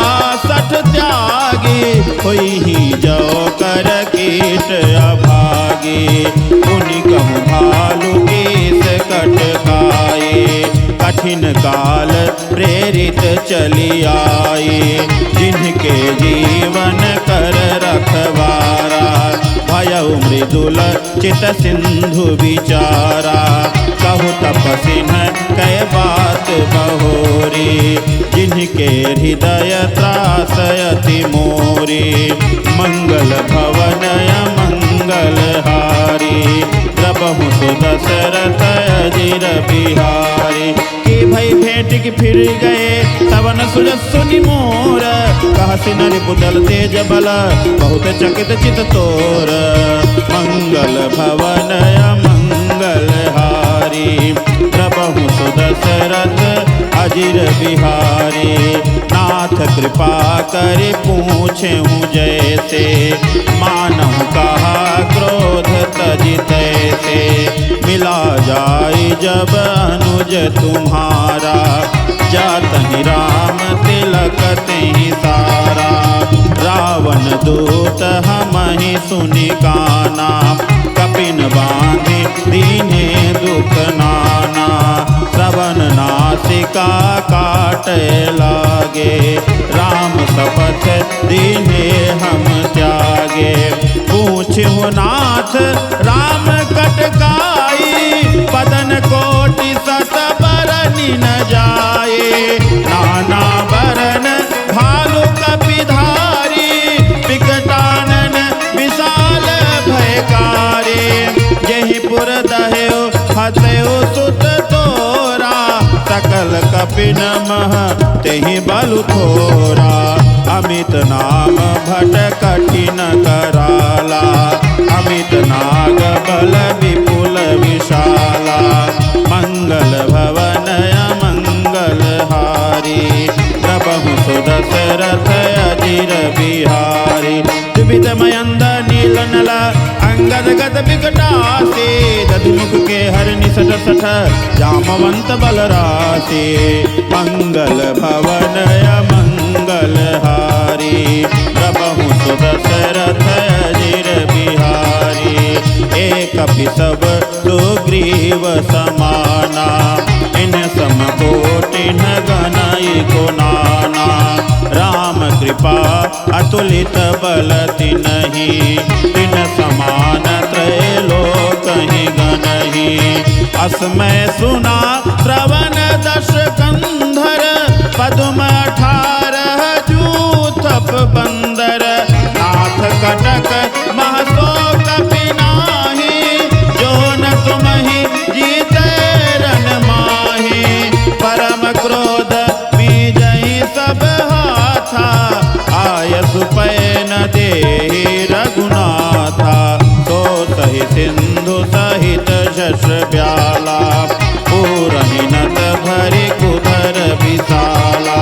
सठ त्यागी, होई ही जो कर कीट अभागी। पुनि कहु भालु केस कट खाए, कठिन काल प्रेरित चली आई। जिनके जीवन कर रखवारा, भयउ मृदुल चित सिंधु विचारा। कहु तपसिन कै बात बहोरी, जिनके हृदय त्रास अति मोरी। मंगल भवन अमंगल हारी, द्रबहु सुदशरथ अजिर बिहारी। कि भई भेंट की फिर गए सवन सुजसु निमोर, कहसि नरि पुतल तेज बल बहुत चकित चित तोर। मंगल भवन अमंगल हारी, द्रबहु सुदशरथ अजिर बिहारी। नाथ कृपा कर पूछेहु जैसे, मानहु कहा क्रोध तजि तैसे। मिला जाय जब अनुज तुम्हारा, जातहि राम तिलक तेहि सारा। रावण दूत हमहि सुनि काना, कपिन बांधि दीने दुख नाना। श्रवण नासिका काटे लागे, राम शपथ दीने हम त्यागे। पूछहु नाथ राम कटकाई, तेउ सुत तोरा, सकल कपिन मह तेहि बलु थोरा। अमित नाम भट कठिन कराला, अमित नाग बल विपुल विशाला। मंगल भवन मंगल हारी, प्रभु सुदशरथ अजिर बिहारी। विविध मयंद नील नला अंगद गद विकटासी, दधिमुख के हर निसट सठ जामवंत बलरासी। मंगल भवन मंगल हारी, प्रभु सुदशरथ अजिर बिहारी। एक सब सुग्रीव समाना, इन सम कोटि न गनई को नाना। राम कृपा अतुलित बल तिन्हि, तिन समान त्रैलोकहि गनहि। अस्मै सुना श्रवण दश कंधर, पद्म 18 जूथप बंदर। नाथ कटक महसो कपि नाही, जो न तुमहि जीते रन माही। परम क्रोध बीजहि सब हाथा, आयसु पै न देहि रघुनाथा। सो सहि सिंधु सहित शश ब्याला, पूरहि नत भरि कुधर विशाला।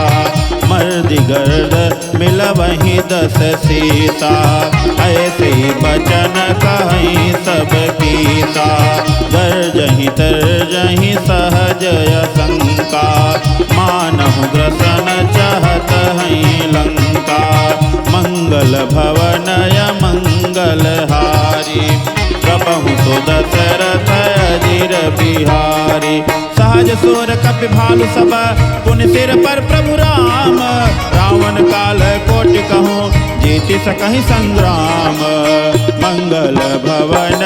मर्दि गर्द मिलवहि 10 सीता, ऐसे बचन कहीं सब कीता। गर्जहि तर्जहि सहज शंका, मानहु ग्रसन चाहत हैं लंका। मंगल भवन मंगल हारी, प्रभु सुदशरथ अजिर बिहारी। सहज सोर कपि भालु सब, पुनि सिर पर प्रभु राम। रावण काल कोटि कहूँ, जीति सकहि संग्राम। मंगल भवन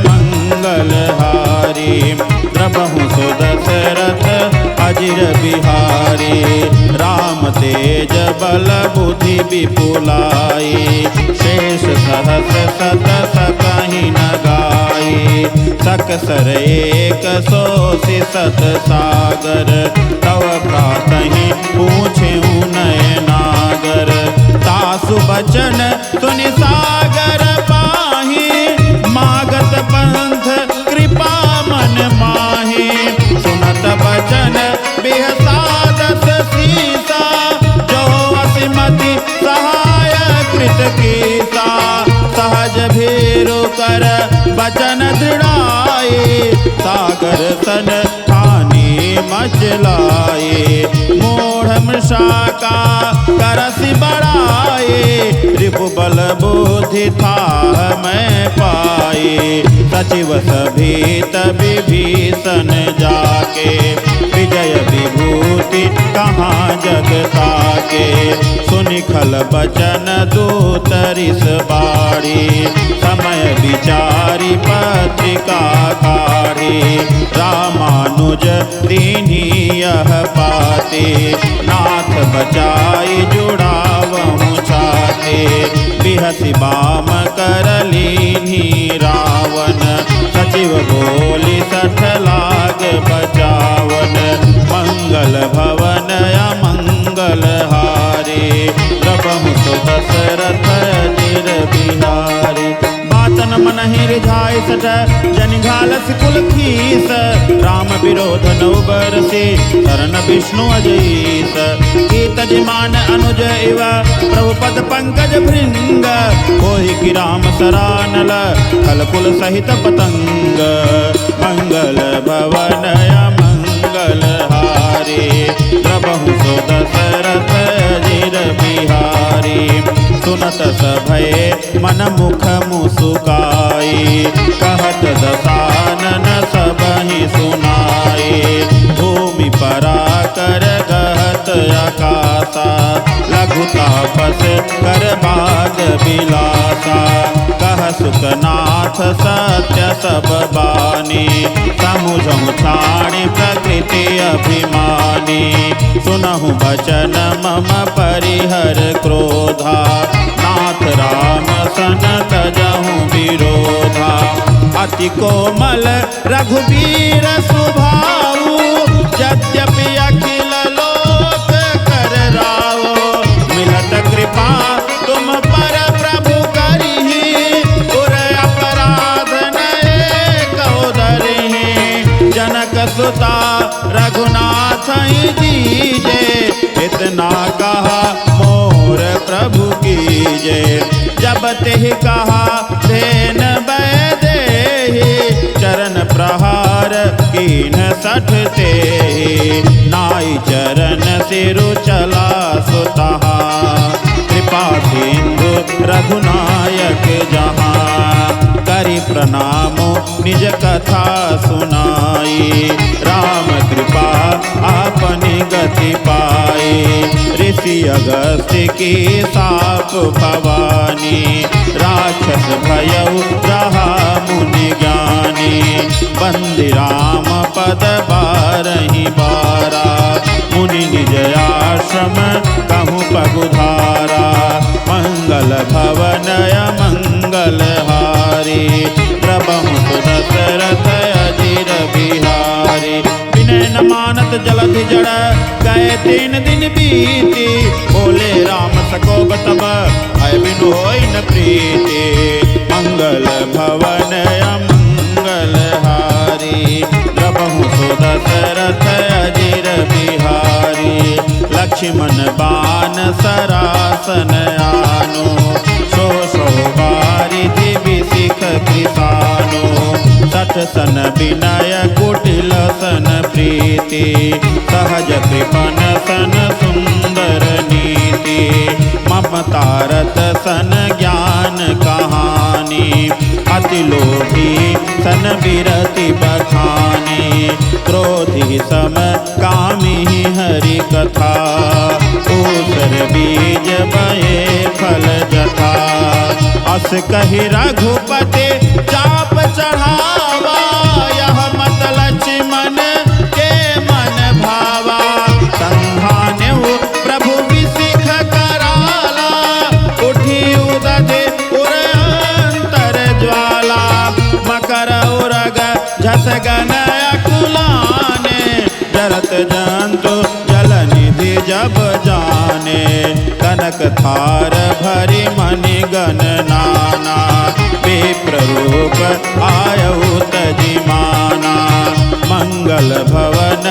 मंगल हारी, प्रभु सुदशरथ अजिर बिहारी। राम तेज बल बुद्धि विपुलाई, शेष सहस सत सकहि न गाई। सकसर 100 सत सागर, तव प्रातहि पूछेउ नय नागर। तासु बचन सुनि सागर पाहि, मागत पंथ कृपा मन माहि। सुनत बचन बिहसादस सीसा, जो असिमति सहाय कृत कीसा। सहज भीरु कर बचन दृढ़ाए, सागर सन ठानी मचलाए। मूढ़ मृषा का करसि बढ़ाए, रिपु बल बुद्धि था मैं पाए। सचिव सभीत विभीषण जाके, विजय विभूति कहाँ जग ताके। सुनि खल बचन दूतरिस बाड़ी, समय विचारी पत्रिका काढ़ी। रामानुज दीन्ही यह पाते, नाथ बचाई जुड़ावहु छाते। बिहसि बाम कर लीन्ही रावण, सचिव बोली 60 लाग बचावन। मंगल भवन मंगल हारी, प्रभु सुदशरथ अजिर बिहारी। बातन मनहि रिझाइ सठ, जनि घालस कुल खीस। राम विरोध नौ बरसे, शरण विष्णु अजईस। कीत मान अनुज इव, प्रभु पद पंकज भृंग। कोहि की राम सरानल, खल कुल सहित पतंग। मंगल भवन मंगल हारी, प्रभु सुदशरथ अजिर बिहारी। सुनत सभय मन मुख मुसुकाई, कहत दसानन सबहि सुनाई। भूमि पराकर गहत आकाशा, लघु तापस कर बाग बिलासा। कह सुखनाथ सत्य सब बानी, समुझहु छाणी प्रकृति अभिमानी। सुनहु बचन मम परिहर क्रोधा, नाथ राम सन तजहु विरोधा। अति कोमल रघुबीर सुभाऊ, यद्यपि अखिल लोक कर राओ। मिलत कृपा तुम पर प्रभु करिहि, उर अपराध नए कौदरिहि। जनक सुता रघुनाथ दीजे, इतना कहा मोर प्रभु कीजे। जब तेहि कहा धेन बैदेहि, चरण प्रहार कीन सठ तेहि। नाई चरण सिरु चला सुतहा, कृपा सिंधु रघुनायक जहाँ। करि प्रणाम निज कथा सुनाई, राम कृपा आपनि गति पाई। ऋषि अगस्त्य की साप भवानी, राक्षस भयउ रहा मुनि ज्ञानी। बंदी राम पद बारहि बारा, मुनि निज आश्रम कहूँ पगुधारा। मंगल भवन मंगल हारी, प्रभु दशरथ अजिर बिहारी। विनय न मानत जलधि जड़, गए 3 दिन बीती। बोले राम सकोब तब, भय बिनु होई न प्रीति। मंगल भवन मंगल हारी, प्रभु दशरथ अजिर बिहारी। लक्ष्मण बान सरासन आनो, सो बारिधि बिसिख कृसानो। सठ सन विनय कुटिल सन प्रीति, सहज कृपन सन सुंदर नीति। ममता रत सन ज्ञान कहानी, अति लोभी सन विरति बखानी। क्रोधी सम कामी हरि कथा, ऊसर बीज बये फल जथा। अस कहि रघुपति चाप चढ़ावा, यह मत लक्ष्मण के मन भावा। संधान्यु प्रभु बिसिख कराला, उठी उदधि उर अंतर ज्वाला। मकर उरग झस गन अकुलाने, जरत जंतु जल निधि जब जाने। कनक थार भरि मणि गण नाना, विप्र रूप आयउ तजिमाना। मंगल भवन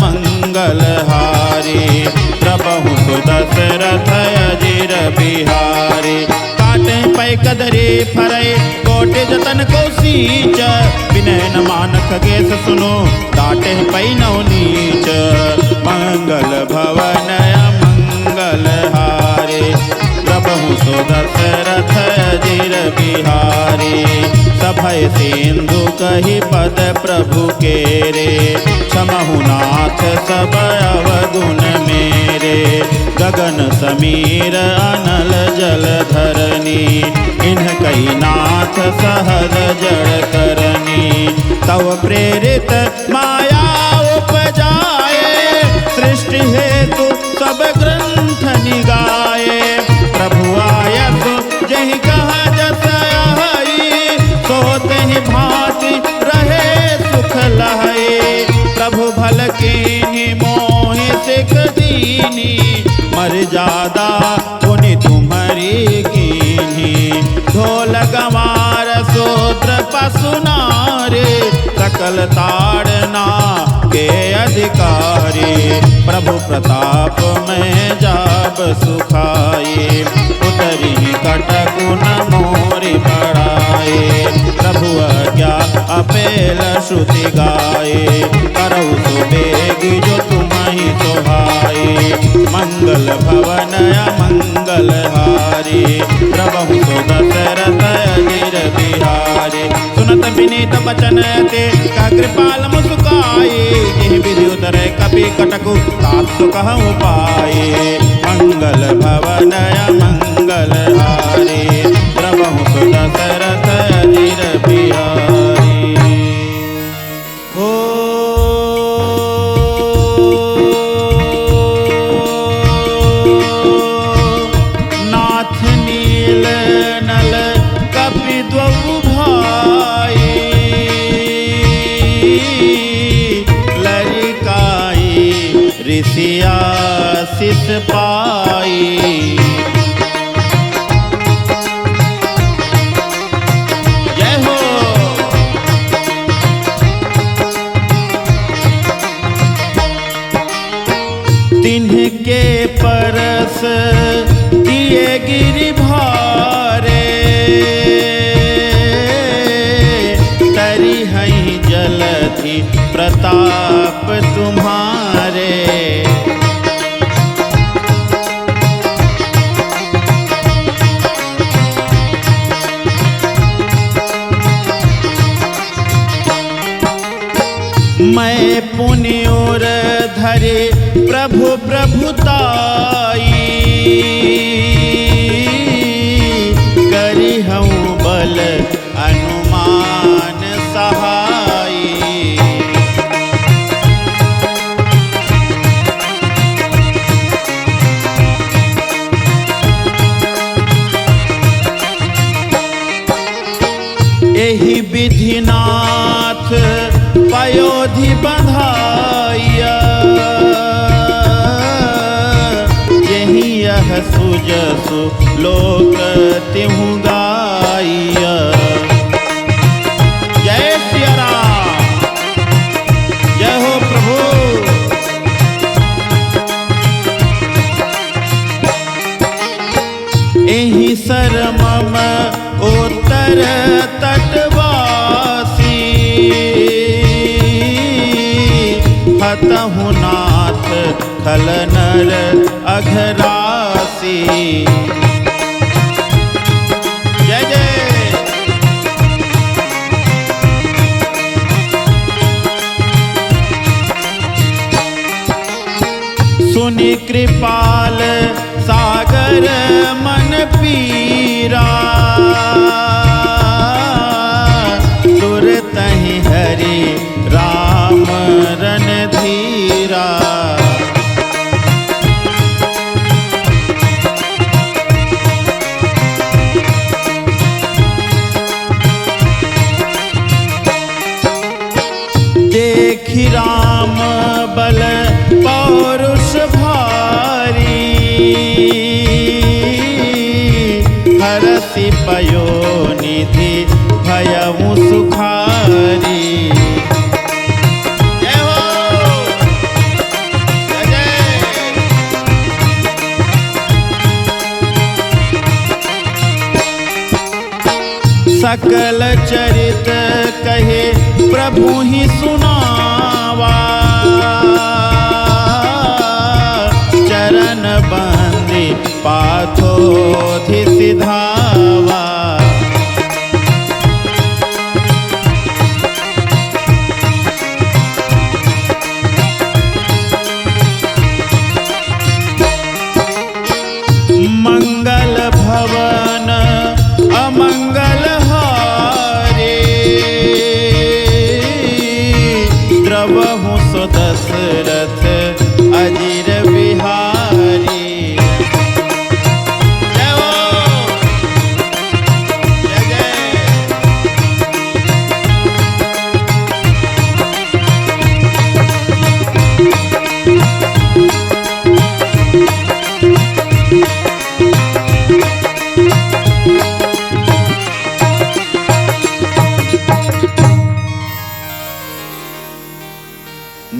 मंगल हारी, प्रभु दशरथ अजिर बिहारी। काटे पै कदरे फरै, कोटि जतन को सींच। विनय न मान खगेश सुनो, डाटे पै नौ नीच। मंगल भवन मंगल हारे, प्रभु दशरथ अजिर बिहारी। सभय सिंधु कहि पद प्रभु केरे, क्षमहु नाथ सब अवगुण मेरे। गगन समीर अनल जल धरनी, इन्ह कई नाथ सहज जड़ करनी। तव प्रेरित माया उपजाए, सृष्टि हेतु सब ग्रंथ निगाए। प्रभु आयत जहि कहा जस आई, सो तहि भांति रहे सुख लहै। प्रभु भल कीन्हि मोहि सिख दीनी, मर्यादा पुनि तुम्हारी कीन्ही। ढोल गंवार शूद्र पशु नारी, सकल ताड़ना के अधिकारी। प्रभु प्रताप में जाब सुखाए, उतरी कटकु न मोरि बढ़ाए। प्रभु आज्ञा अपेल श्रुति गाए, करऊ सुबेग जो तुम्हि सोहाए। मंगल भवन मंगल हारी, प्रभु दशरथ अजिर बिहारी। सुनत विनीत बचन ते, कह कृपाल मुस्काए। यह विधि उतरे कपि कटकु, तात कहूँ पाए। मंगल भवन मंगल हारी, प्रभु दशरथ अजिर बिहारी। हो नाथ नील नल कपि द्वौ भाई, आशीष पाई। जय हो। तिन्हके परस दिए गिरि भारे, तरी हई जलधि प्रताप तुम्हारे। मैं पुण्योर धरे प्रभु प्रभुताई, करी हूँ बल अनुमान सहाई। एहि विधिनाथ पयोधि बंधाइया, यही यह सुजसु लोक तिहु गाइया। जय सिया राम। जय हो प्रभु। एहि सरमम उत्तर तटवासी, हतहु नाथ खल नर अघरासी। जय जय। सुनि कृपाल सागर मन पीरा, तुरतहि हरि राम रणधीरा। देखि राम बल पौरुष भारी, हरषि पयोनिधि भयउ सुखारी। जय हो। जय जय। सकल चरित कहे प्रभु ही सुनावा, चरण बंदी पाथोधि सिधावा। मंगल भवन अमंगल हारे, द्रवहु सो दशरथ अजिर बिहारी। जय हो। जय जय।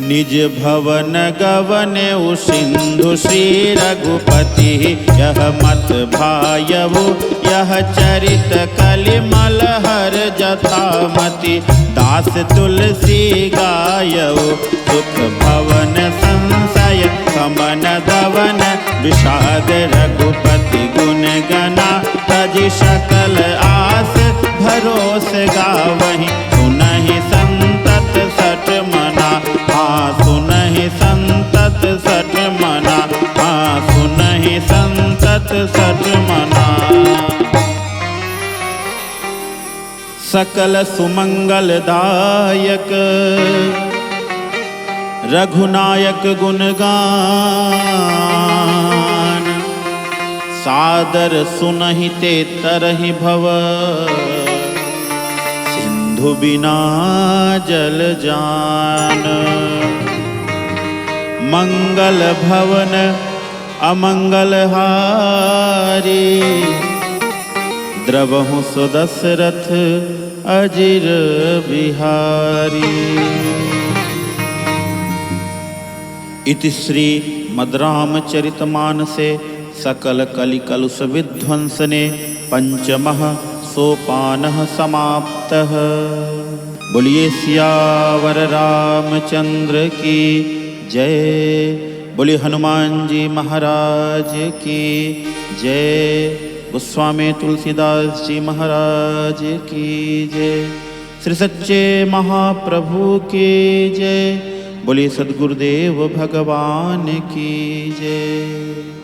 निज भवन गवन सिंधु श्री रघुपति, यह मत भायवु यह चरित कलिमल हर जथामति। दास तुलसी गायऊ सुख भवन संशय कमन दवन, विषाद रघुपति गुण गना तजि सकल आस भरोस गावहि। सुनहि संतत सठ मना, सुनहि संतत सठ मना, सुनहि संतत सठ मना। सकल सुमंगलदायक रघुनायक गुणगान, सादर सुनहि ते तरहि भव, सिंधु बिना जल जान। मंगल भवन अमंगल हारी, द्रवहु सुदशरथ अजिर बिहारी। इति श्री मद्रामचरितमानसे सकल कलिकलुष विध्वंसने पंचमः सोपानः समाप्तः। बोलिए सियावर रामचंद्र की जय। बोलिए हनुमान जी महाराज की जय। गोस्वामी तुलसीदास जी महाराज की जय। श्री सच्चे महाप्रभु की जय। बोलिए सद्गुरुदेव भगवान की जय।